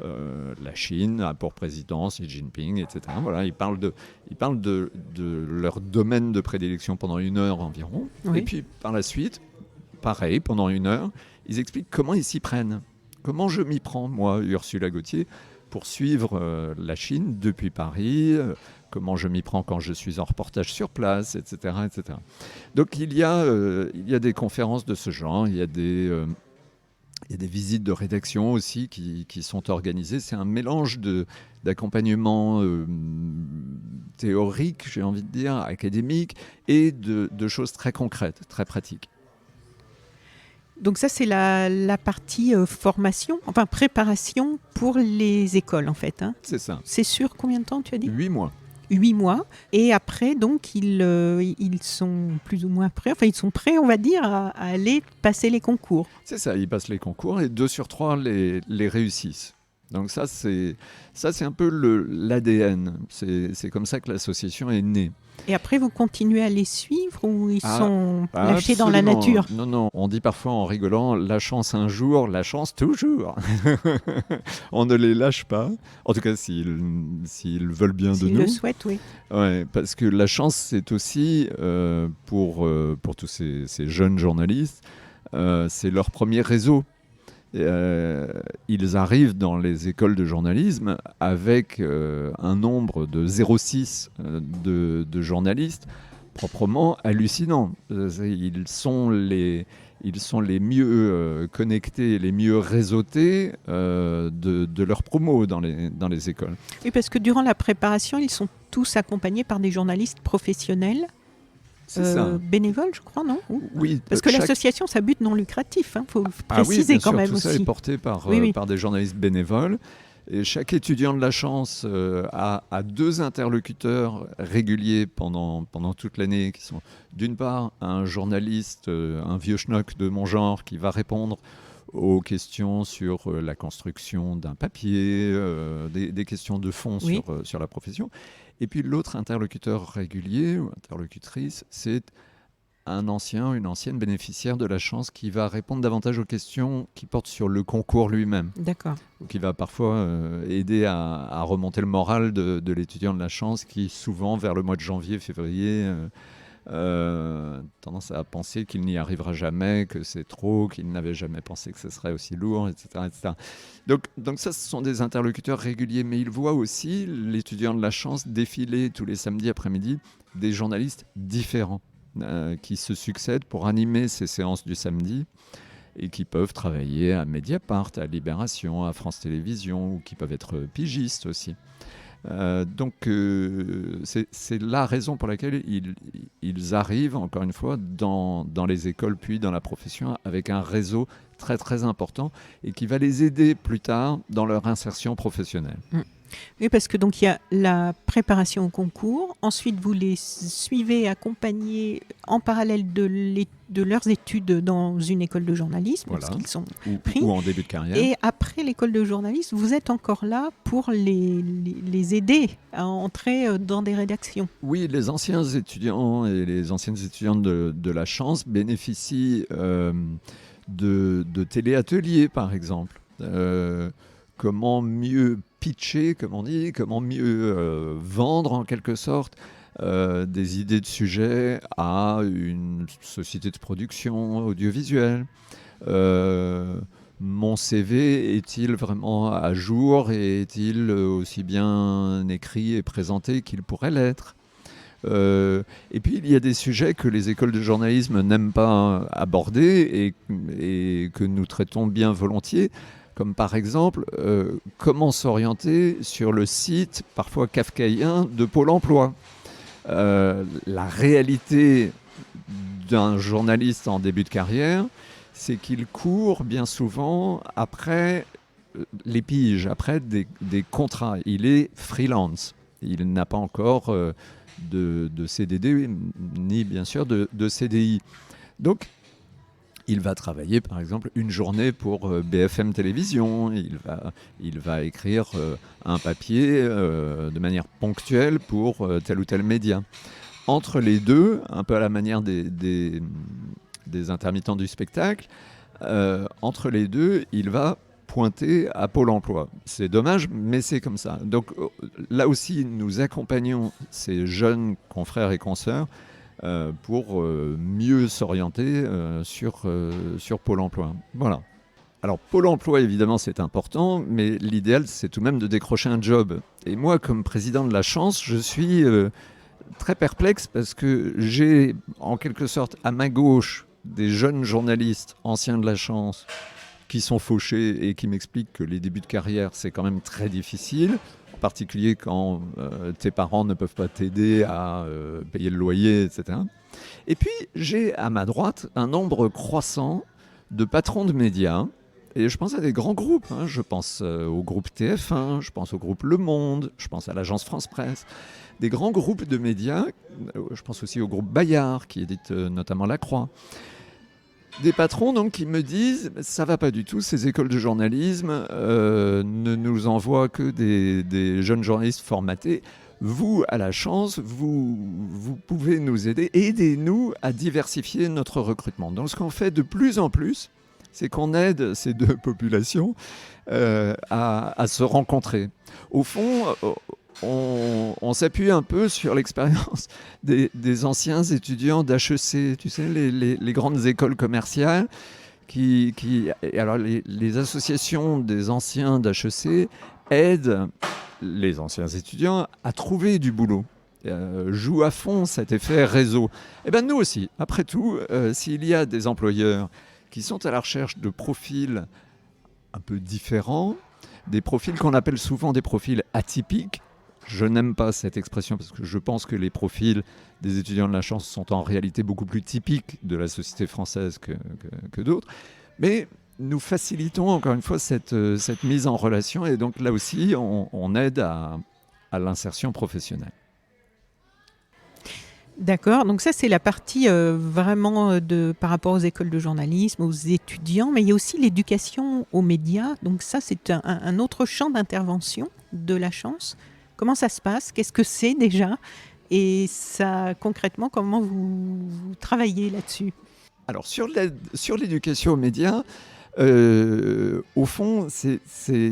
la Chine a pour président Xi Jinping, etc. Voilà, ils parlent de leur domaine de prédilection pendant 1 heure environ. Oui. Et puis par la suite, pareil, pendant 1 heure, ils expliquent comment ils s'y prennent. Comment je m'y prends, moi, Ursula Gauthier, pour suivre la Chine depuis Paris, comment je m'y prends quand je suis en reportage sur place, etc. etc. Donc il y a des conférences de ce genre, il y a des visites de rédaction aussi qui sont organisées. C'est un mélange d'accompagnement théorique, j'ai envie de dire, académique, et de choses très concrètes, très pratiques. Donc ça, c'est la partie formation, enfin préparation pour les écoles, en fait. Hein. C'est ça. C'est sur combien de temps, tu as dit ? 8 mois. 8 mois. Et après, donc, ils sont plus ou moins prêts, enfin, ils sont prêts, on va dire, à aller passer les concours. C'est ça, ils passent les concours et 2 sur 3 les réussissent. Donc ça, c'est un peu l'ADN. C'est comme ça que l'association est née. Et après, vous continuez à les suivre ou ils sont lâchés dans la nature ? Non. On dit parfois en rigolant, la chance un jour, la chance toujours. On ne les lâche pas. En tout cas, s'ils veulent bien de nous. S'ils le souhaitent, oui. Ouais, parce que la chance, c'est aussi, pour tous ces jeunes journalistes, c'est leur premier réseau. Ils arrivent dans les écoles de journalisme avec un nombre de 0,6 de journalistes proprement hallucinant. Ils sont les mieux connectés, les mieux réseautés de leur promo dans les écoles. Oui, parce que durant la préparation, ils sont tous accompagnés par des journalistes professionnels. Bénévole, je crois, non ? Oui. Parce que l'association, ça a but non lucratif, faut préciser bien quand sûr, même tout aussi. Ça est porté par des journalistes bénévoles. Et chaque étudiant de la chance a 2 interlocuteurs réguliers pendant toute l'année, qui sont d'une part un journaliste, un vieux schnock de mon genre, qui va répondre aux questions sur la construction d'un papier, des questions de fond Oui. sur la profession. Et puis l'autre interlocuteur régulier ou interlocutrice, c'est une ancienne bénéficiaire de la chance qui va répondre davantage aux questions qui portent sur le concours lui-même, D'accord. ou qui va parfois aider à remonter le moral de l'étudiant de la chance qui, souvent, vers le mois de janvier, février, tendance à penser qu'il n'y arrivera jamais, que c'est trop, qu'il n'avait jamais pensé que ce serait aussi lourd, etc. etc. Donc ça, ce sont des interlocuteurs réguliers, mais il voit aussi l'étudiant de la chance défiler tous les samedis après-midi des journalistes différents qui se succèdent pour animer ces séances du samedi et qui peuvent travailler à Mediapart, à Libération, à France Télévisions, ou qui peuvent être pigistes aussi. Donc c'est la raison pour laquelle ils arrivent, encore une fois, dans les écoles puis dans la profession avec un réseau très très important et qui va les aider plus tard dans leur insertion professionnelle. Oui, parce que donc il y a la préparation au concours, ensuite vous les suivez, accompagnés en parallèle de leurs études dans une école de journalisme, Voilà. parce qu'ils sont Ou en début de carrière. Et après l'école de journalisme, vous êtes encore là pour les aider à entrer dans des rédactions. Oui, les anciens étudiants et les anciennes étudiantes de la chance bénéficient de téléateliers, par exemple. Comment mieux pitcher, comme on dit, comment mieux vendre en quelque sorte des idées de sujets à une société de production audiovisuelle. Mon CV est-il vraiment à jour et est-il aussi bien écrit et présenté qu'il pourrait l'être ? Et puis il y a des sujets que les écoles de journalisme n'aiment pas aborder et que nous traitons bien volontiers, comme par exemple comment s'orienter sur le site parfois kafkaïen de Pôle emploi. La réalité d'un journaliste en début de carrière, c'est qu'il court bien souvent après les piges, après des contrats. Il est freelance. Il n'a pas encore de CDD, ni bien sûr de CDI. Donc, il va travailler, par exemple, une journée pour BFM Télévision. Il va écrire un papier de manière ponctuelle pour tel ou tel média. Entre les deux, un peu à la manière des intermittents du spectacle, entre les deux, il va pointer à Pôle emploi. C'est dommage, mais c'est comme ça. Donc là aussi, nous accompagnons ces jeunes confrères et consoeurs pour mieux s'orienter sur Pôle emploi. Voilà. Alors Pôle emploi, évidemment, c'est important, mais l'idéal, c'est tout de même de décrocher un job. Et moi, comme président de la chance, je suis très perplexe parce que j'ai, en quelque sorte, à ma gauche, des jeunes journalistes anciens de la chance qui sont fauchés et qui m'expliquent que les débuts de carrière, c'est quand même très difficile, en particulier quand tes parents ne peuvent pas t'aider à payer le loyer, etc. Et puis, j'ai à ma droite un nombre croissant de patrons de médias, et je pense à des grands groupes. Je pense au groupe TF1, je pense au groupe Le Monde, je pense à l'agence France Presse, des grands groupes de médias, je pense aussi au groupe Bayard, qui édite notamment La Croix. Des patrons donc qui me disent ça va pas du tout, ces écoles de journalisme ne nous envoient que des jeunes journalistes formatés. Vous, à la chance, vous pouvez nous aider, aidez-nous à diversifier notre recrutement. Donc ce qu'on fait de plus en plus, c'est qu'on aide ces deux populations à se rencontrer. Au fond, on s'appuie un peu sur l'expérience des anciens étudiants d'HEC, tu sais, les grandes écoles commerciales. Alors les associations des anciens d'HEC aident les anciens étudiants à trouver du boulot. Jouent à fond cet effet réseau. Et bien nous aussi, après tout, s'il y a des employeurs qui sont à la recherche de profils un peu différents, des profils qu'on appelle souvent des profils atypiques. Je n'aime pas cette expression parce que je pense que les profils des étudiants de la chance sont en réalité beaucoup plus typiques de la société française que d'autres. Mais nous facilitons encore une fois cette mise en relation et donc là aussi on aide à l'insertion professionnelle. D'accord, donc ça c'est la partie vraiment par rapport aux écoles de journalisme, aux étudiants, mais il y a aussi l'éducation aux médias, donc ça c'est un autre champ d'intervention de la chance. Comment ça se passe? Qu'est-ce que c'est déjà? Et ça, concrètement, comment vous travaillez là-dessus? Alors sur l'éducation aux médias, au fond, c'est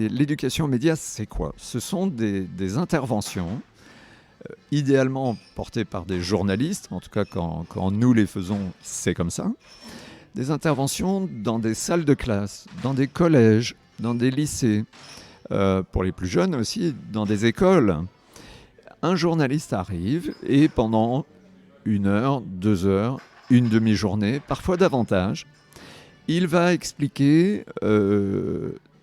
l'éducation aux médias, c'est quoi? Ce sont des interventions idéalement portés par des journalistes, en tout cas quand nous les faisons, c'est comme ça. Des interventions dans des salles de classe, dans des collèges, dans des lycées, pour les plus jeunes aussi, dans des écoles. Un journaliste arrive et pendant 1 heure, 2 heures, une demi-journée, parfois davantage, il va expliquer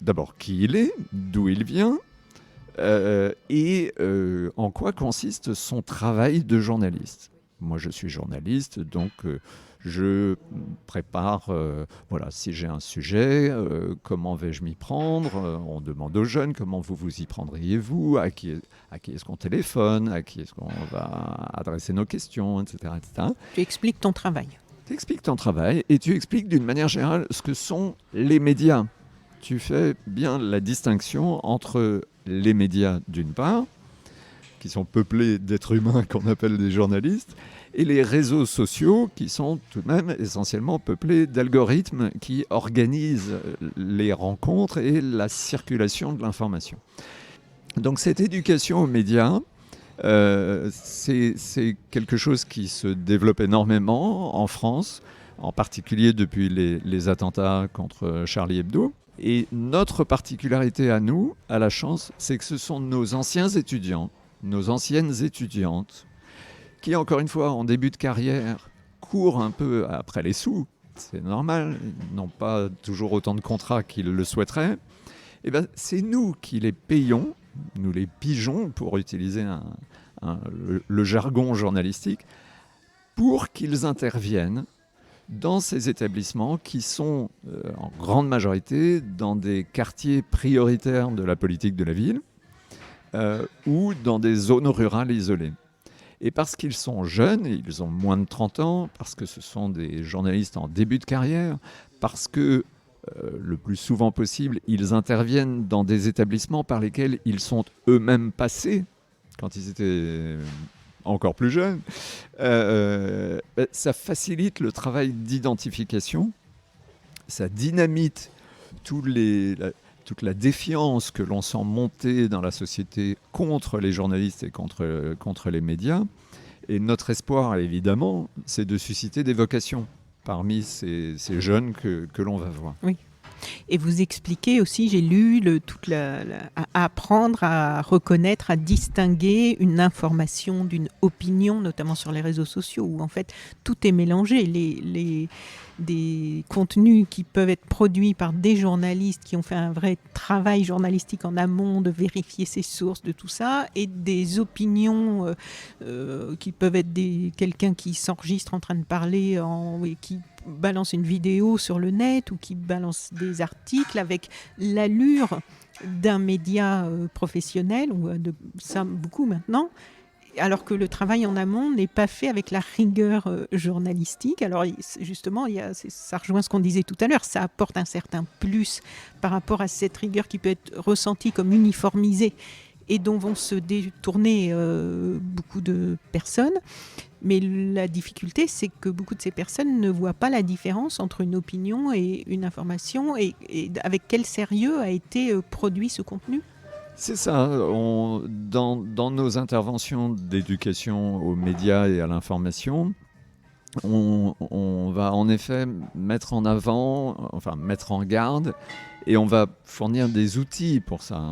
d'abord qui il est, d'où il vient, et en quoi consiste son travail de journaliste. Moi, je suis journaliste, donc je prépare, voilà, si j'ai un sujet, comment vais-je m'y prendre? On demande aux jeunes comment vous y prendriez-vous, à qui est-ce qu'on téléphone, à qui est-ce qu'on va adresser nos questions, etc., etc. Tu expliques ton travail. Tu expliques ton travail et tu expliques d'une manière générale ce que sont les médias. Tu fais bien la distinction entre les médias d'une part, qui sont peuplés d'êtres humains qu'on appelle des journalistes, et les réseaux sociaux qui sont tout de même essentiellement peuplés d'algorithmes qui organisent les rencontres et la circulation de l'information. Donc cette éducation aux médias, c'est quelque chose qui se développe énormément en France, en particulier depuis les attentats contre Charlie Hebdo. Et notre particularité à nous, à la chance, c'est que ce sont nos anciens étudiants, nos anciennes étudiantes, qui, encore une fois, en début de carrière, courent un peu après les sous. C'est normal, ils n'ont pas toujours autant de contrats qu'ils le souhaiteraient. Et ben, c'est nous qui les payons, nous les pigeons, pour utiliser le jargon journalistique, pour qu'ils interviennent dans ces établissements qui sont en grande majorité dans des quartiers prioritaires de la politique de la ville ou dans des zones rurales isolées. Et parce qu'ils sont jeunes, ils ont moins de 30 ans, parce que ce sont des journalistes en début de carrière, parce que le plus souvent possible, ils interviennent dans des établissements par lesquels ils sont eux-mêmes passés quand ils étaient encore plus jeunes, ça facilite le travail d'identification, ça dynamite toute la défiance que l'on sent monter dans la société contre les journalistes et contre les médias. Et notre espoir, évidemment, c'est de susciter des vocations parmi ces jeunes que l'on va voir. Oui. Et vous expliquez aussi, j'ai lu, à apprendre à reconnaître, à distinguer une information d'une opinion, notamment sur les réseaux sociaux, où en fait tout est mélangé. Des contenus qui peuvent être produits par des journalistes qui ont fait un vrai travail journalistique en amont, de vérifier ses sources, de tout ça, et des opinions qui peuvent être quelqu'un qui s'enregistre en train de parler et qui balance une vidéo sur le net ou qui balance des articles avec l'allure d'un média professionnel, ou de ça beaucoup maintenant, alors que le travail en amont n'est pas fait avec la rigueur journalistique. Alors justement, ça rejoint ce qu'on disait tout à l'heure, ça apporte un certain plus par rapport à cette rigueur qui peut être ressentie comme uniformisée et dont vont se détourner beaucoup de personnes. Mais la difficulté, c'est que beaucoup de ces personnes ne voient pas la différence entre une opinion et une information, et avec quel sérieux a été produit ce contenu. C'est ça. Dans nos interventions d'éducation aux médias et à l'information, on va en effet mettre en avant, enfin mettre en garde, et on va fournir des outils pour ça,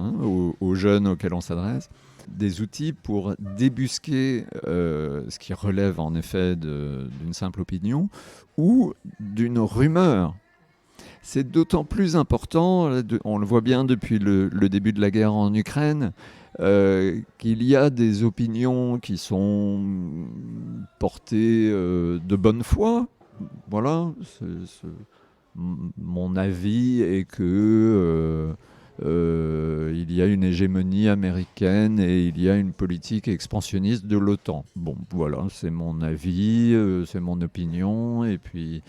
aux jeunes auxquels on s'adresse, des outils pour débusquer ce qui relève en effet d'une simple opinion ou d'une rumeur. C'est d'autant plus important, on le voit bien depuis le début de la guerre en Ukraine, qu'il y a des opinions qui sont portées de bonne foi. Voilà, mon avis est que il y a une hégémonie américaine et il y a une politique expansionniste de l'OTAN. Bon, voilà, c'est mon avis, c'est mon opinion, et puis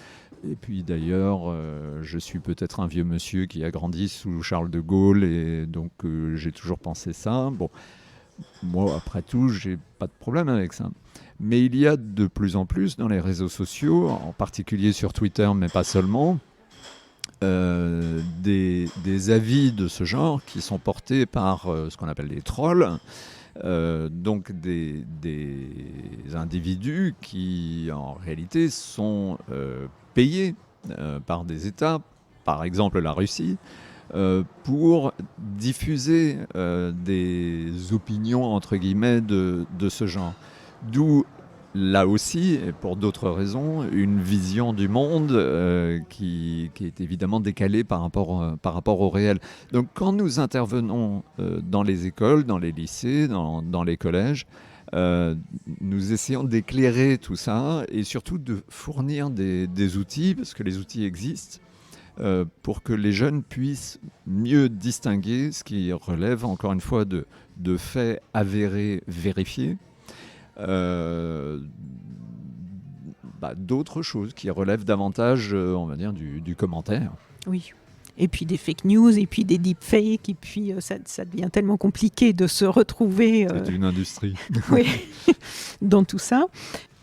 d'ailleurs, je suis peut-être un vieux monsieur qui a grandi sous Charles de Gaulle, et donc j'ai toujours pensé ça. Bon, moi, après tout, j'ai pas de problème avec ça. Mais il y a de plus en plus dans les réseaux sociaux, en particulier sur Twitter, mais pas seulement, des avis de ce genre qui sont portés par ce qu'on appelle des trolls, donc des individus qui en réalité sont payés par des États, par exemple la Russie, pour diffuser des opinions entre guillemets de ce genre. D'où là aussi, et pour d'autres raisons, une vision du monde qui est évidemment décalée par rapport au réel. Donc quand nous intervenons dans les écoles, dans les lycées, dans les collèges, nous essayons d'éclairer tout ça et surtout de fournir des outils, parce que les outils existent, pour que les jeunes puissent mieux distinguer ce qui relève encore une fois de faits avérés, vérifiés, d'autres choses qui relèvent davantage, on va dire, du commentaire. Oui. Et puis des fake news, et puis des deepfakes, et puis ça devient tellement compliqué de se retrouver. C'est une industrie. Oui, dans tout ça.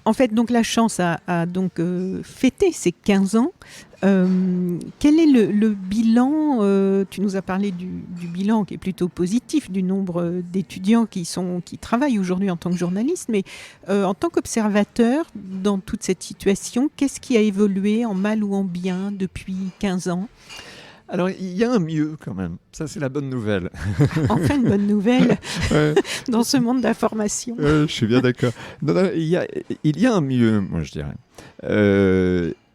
En fait, donc la chance a donc fêté ses 15 ans. Quel est le bilan Tu nous as parlé du bilan qui est plutôt positif, du nombre d'étudiants qui travaillent aujourd'hui en tant que journalistes, mais en tant qu'observateur dans toute cette situation, qu'est-ce qui a évolué en mal ou en bien depuis 15 ans ? Alors, il y a un mieux quand même. Ça, c'est la bonne nouvelle. Enfin, une bonne nouvelle dans ce monde d'information. Je suis bien d'accord. Non, il y a un mieux, moi, je dirais.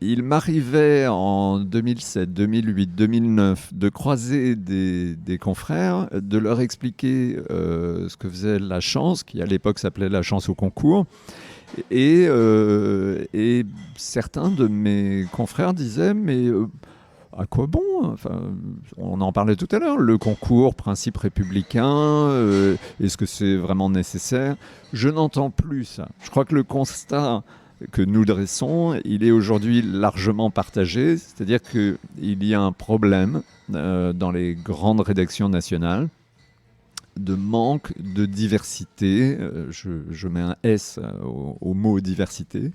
Il m'arrivait en 2007, 2008, 2009 de croiser des confrères, de leur expliquer ce que faisait la chance, qui à l'époque s'appelait la chance au concours. Et certains de mes confrères disaient, mais... à quoi bon ? Enfin, on en parlait tout à l'heure, le concours, principe républicain, est-ce que c'est vraiment nécessaire ? Je n'entends plus ça. Je crois que le constat que nous dressons, il est aujourd'hui largement partagé, c'est-à-dire qu'il y a un problème dans les grandes rédactions nationales de manque de diversité, je mets un S au mot diversité.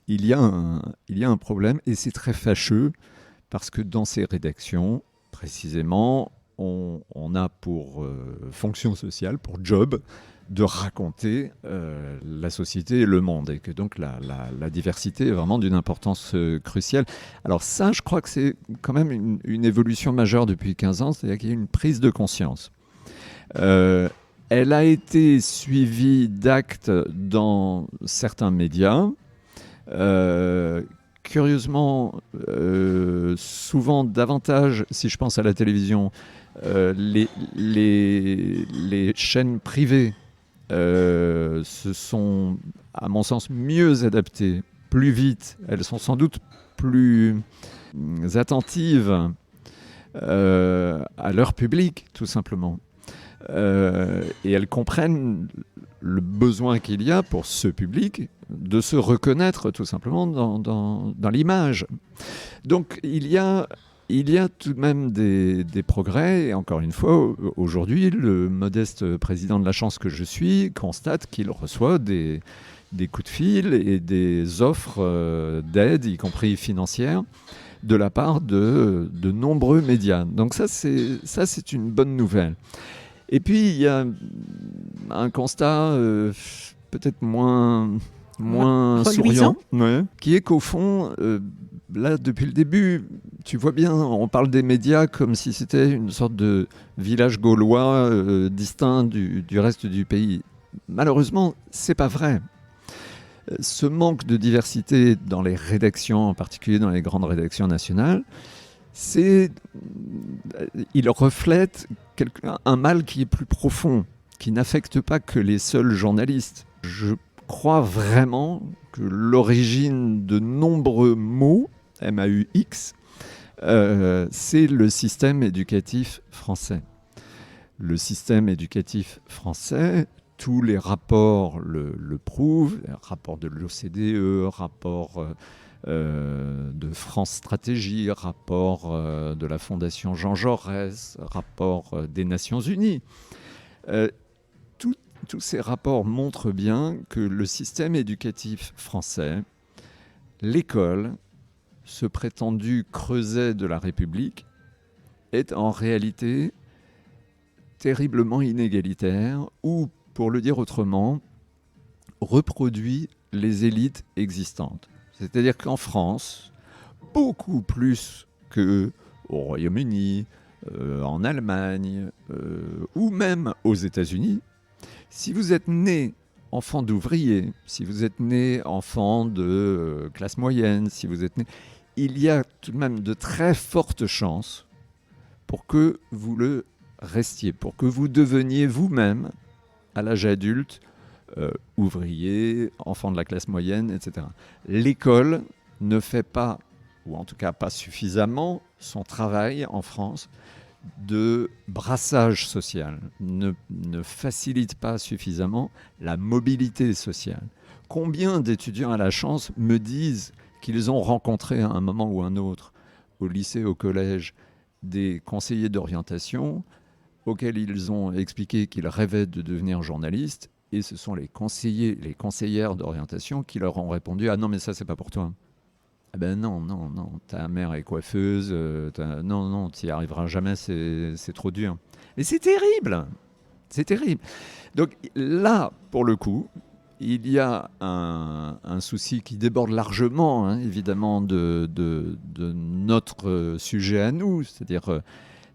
Il y a un problème et c'est très fâcheux. Parce que dans ces rédactions, précisément, on a pour fonction sociale, pour job, de raconter la société et le monde. Et que donc la diversité est vraiment d'une importance cruciale. Alors ça, je crois que c'est quand même une évolution majeure depuis 15 ans, c'est-à-dire qu'il y a une prise de conscience. Elle a été suivie d'actes dans certains médias. Curieusement, souvent davantage, si je pense à la télévision, les chaînes privées se sont, à mon sens, mieux adaptées, plus vite. Elles sont sans doute plus attentives à leur public, tout simplement. Et elles comprennent le besoin qu'il y a pour ce public de se reconnaître tout simplement dans l'image. Donc il y a tout de même des progrès, et encore une fois, aujourd'hui, le modeste président de la chance que je suis constate qu'il reçoit des coups de fil et des offres d'aide, y compris financières, de la part de nombreux médias. Donc ça, c'est une bonne nouvelle. Et puis, il y a un constat peut-être moins souriant, qui est qu'au fond, là, depuis le début, tu vois bien, on parle des médias comme si c'était une sorte de village gaulois distinct du reste du pays. Malheureusement, c'est pas vrai. Ce manque de diversité dans les rédactions, en particulier dans les grandes rédactions nationales, il reflète un mal qui est plus profond, qui n'affecte pas que les seuls journalistes. Je crois vraiment que l'origine de nombreux mots, MAUX, c'est le système éducatif français. Le système éducatif français, tous les rapports le prouvent, rapport de l'OCDE, rapport de France Stratégie, rapport de la Fondation Jean Jaurès, rapport des Nations Unies. Tous ces rapports montrent bien que le système éducatif français, l'école, ce prétendu creuset de la République, est en réalité terriblement inégalitaire ou, pour le dire autrement, reproduit les élites existantes. C'est-à-dire qu'en France, beaucoup plus qu'au Royaume-Uni, en Allemagne ou même aux États-Unis, si vous êtes né enfant d'ouvrier, si vous êtes né enfant de classe moyenne, si vous êtes né, il y a tout de même de très fortes chances pour que vous le restiez, pour que vous deveniez vous-même, à l'âge adulte, ouvrier, enfant de la classe moyenne, etc. L'école ne fait pas, ou en tout cas pas suffisamment, son travail en France de brassage social, ne facilite pas suffisamment la mobilité sociale. Combien d'étudiants à la chance me disent qu'ils ont rencontré à un moment ou un autre, au lycée, au collège, des conseillers d'orientation auxquels ils ont expliqué qu'ils rêvaient de devenir journalistes, et ce sont les conseillères d'orientation qui leur ont répondu « Ah non, mais ça, c'est pas pour toi ». Ah ben non, ta mère est coiffeuse, non, tu n'y arriveras jamais, c'est trop dur. Et c'est terrible. Donc là, pour le coup, il y a un souci qui déborde largement, évidemment, de notre sujet à nous, c'est-à-dire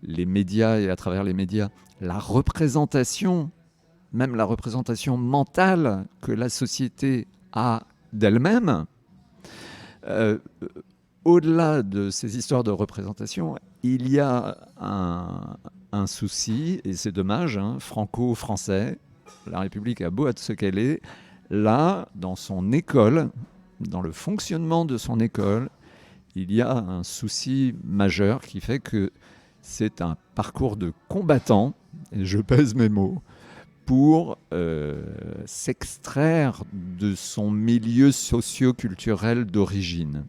les médias et à travers les médias, la représentation, même la représentation mentale que la société a d'elle-même. Au-delà de ces histoires de représentation, il y a un souci, et c'est dommage, franco-français. La République a beau être ce qu'elle est. Là, dans son école, dans le fonctionnement de son école, il y a un souci majeur qui fait que c'est un parcours de combattant, et je pèse mes mots, pour s'extraire de son milieu socio-culturel d'origine.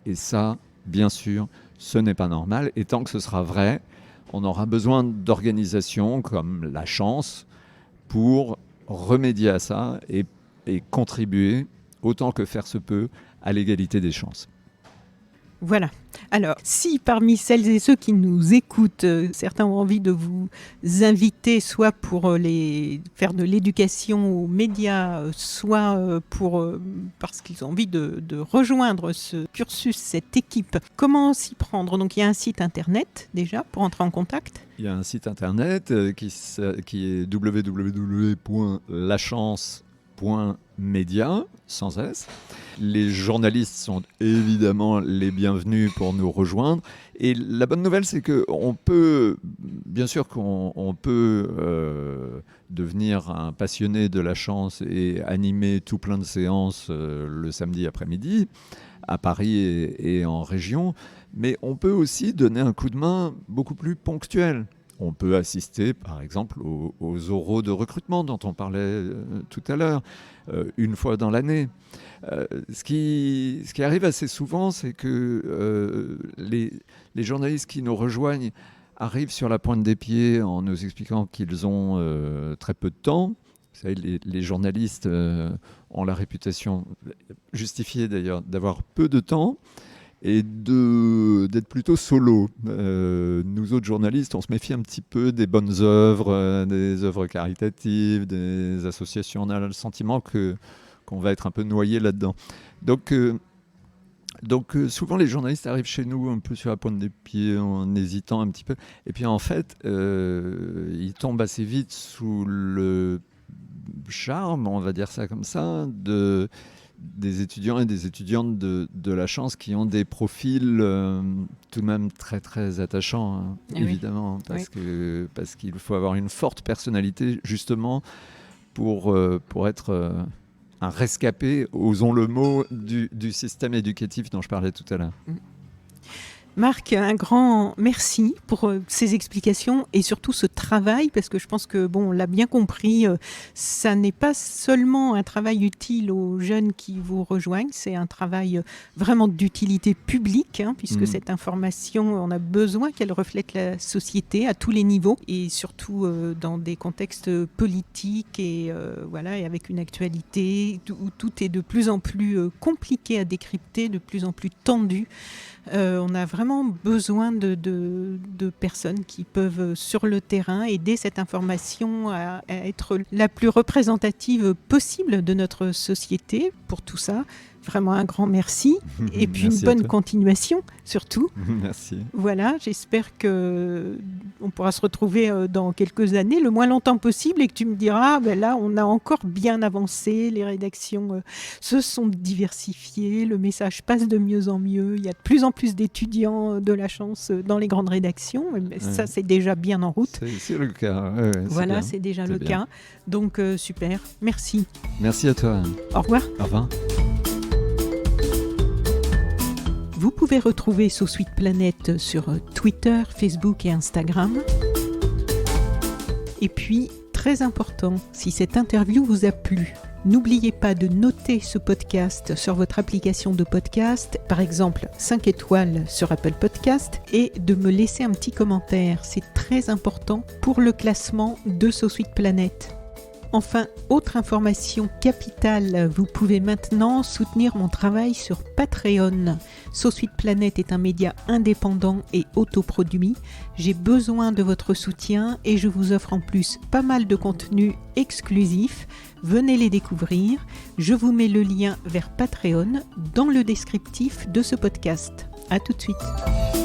Et ça, bien sûr, ce n'est pas normal. Et tant que ce sera vrai, on aura besoin d'organisations comme la Chance pour remédier à ça et contribuer, autant que faire se peut, à l'égalité des chances. Voilà. Alors, si parmi celles et ceux qui nous écoutent, certains ont envie de vous inviter, soit pour faire de l'éducation aux médias, soit parce qu'ils ont envie de rejoindre ce cursus, cette équipe, comment s'y prendre? Donc, il y a un site internet déjà pour entrer en contact. Il y a un site internet qui est www.lachance.media, sans S. Les journalistes sont évidemment les bienvenus pour nous rejoindre. Et la bonne nouvelle, c'est qu'on peut, bien sûr qu'on peut devenir un passionné de la chance et animer tout plein de séances le samedi après-midi à Paris et en région. Mais on peut aussi donner un coup de main beaucoup plus ponctuel. On peut assister, par exemple, aux oraux de recrutement dont on parlait tout à l'heure, une fois dans l'année. Ce qui arrive assez souvent, c'est que les journalistes qui nous rejoignent arrivent sur la pointe des pieds en nous expliquant qu'ils ont très peu de temps. Vous savez, les journalistes ont la réputation, justifiée d'ailleurs, d'avoir peu de temps et d'être plutôt solo. Nous autres journalistes, on se méfie un petit peu des bonnes œuvres, des œuvres caritatives, des associations. On a le sentiment qu'on va être un peu noyé là-dedans. Donc souvent les journalistes arrivent chez nous un peu sur la pointe des pieds, en hésitant un petit peu. Et puis en fait, ils tombent assez vite sous le charme, on va dire ça comme ça, des étudiants et des étudiantes de la chance qui ont des profils tout de même très très attachants, évidemment, parce qu'il faut avoir une forte personnalité justement pour être un rescapé, osons le mot, du système éducatif dont je parlais tout à l'heure. Marc, un grand merci pour ces explications et surtout ce travail, parce que je pense que, bon, on l'a bien compris, ça n'est pas seulement un travail utile aux jeunes qui vous rejoignent, c'est un travail vraiment d'utilité publique, puisque cette information, on a besoin qu'elle reflète la société à tous les niveaux et surtout dans des contextes politiques et avec une actualité où tout est de plus en plus compliqué à décrypter, de plus en plus tendu. On a vraiment besoin de personnes qui peuvent, sur le terrain, aider cette information à être la plus représentative possible de notre société. Pour tout ça, vraiment un grand merci. Et puis Merci une bonne continuation, surtout. Merci. Voilà, j'espère qu'on pourra se retrouver dans quelques années, le moins longtemps possible, et que tu me diras, là, on a encore bien avancé, les rédactions se sont diversifiées, le message passe de mieux en mieux, il y a de plus en plus d'étudiants de la chance dans les grandes rédactions, ça, c'est déjà bien en route. C'est le cas. Voilà, c'est déjà le cas. Donc, super, merci. Merci à toi. Au revoir. Au revoir. Vous pouvez retrouver So Sweet Planet sur Twitter, Facebook et Instagram. Et puis, très important, si cette interview vous a plu, n'oubliez pas de noter ce podcast sur votre application de podcast, par exemple 5 étoiles sur Apple Podcast, et de me laisser un petit commentaire. C'est très important pour le classement de So Sweet Planet. Enfin, autre information capitale, vous pouvez maintenant soutenir mon travail sur Patreon. So Sweet Planet est un média indépendant et autoproduit. J'ai besoin de votre soutien et je vous offre en plus pas mal de contenus exclusifs. Venez les découvrir. Je vous mets le lien vers Patreon dans le descriptif de ce podcast. À tout de suite.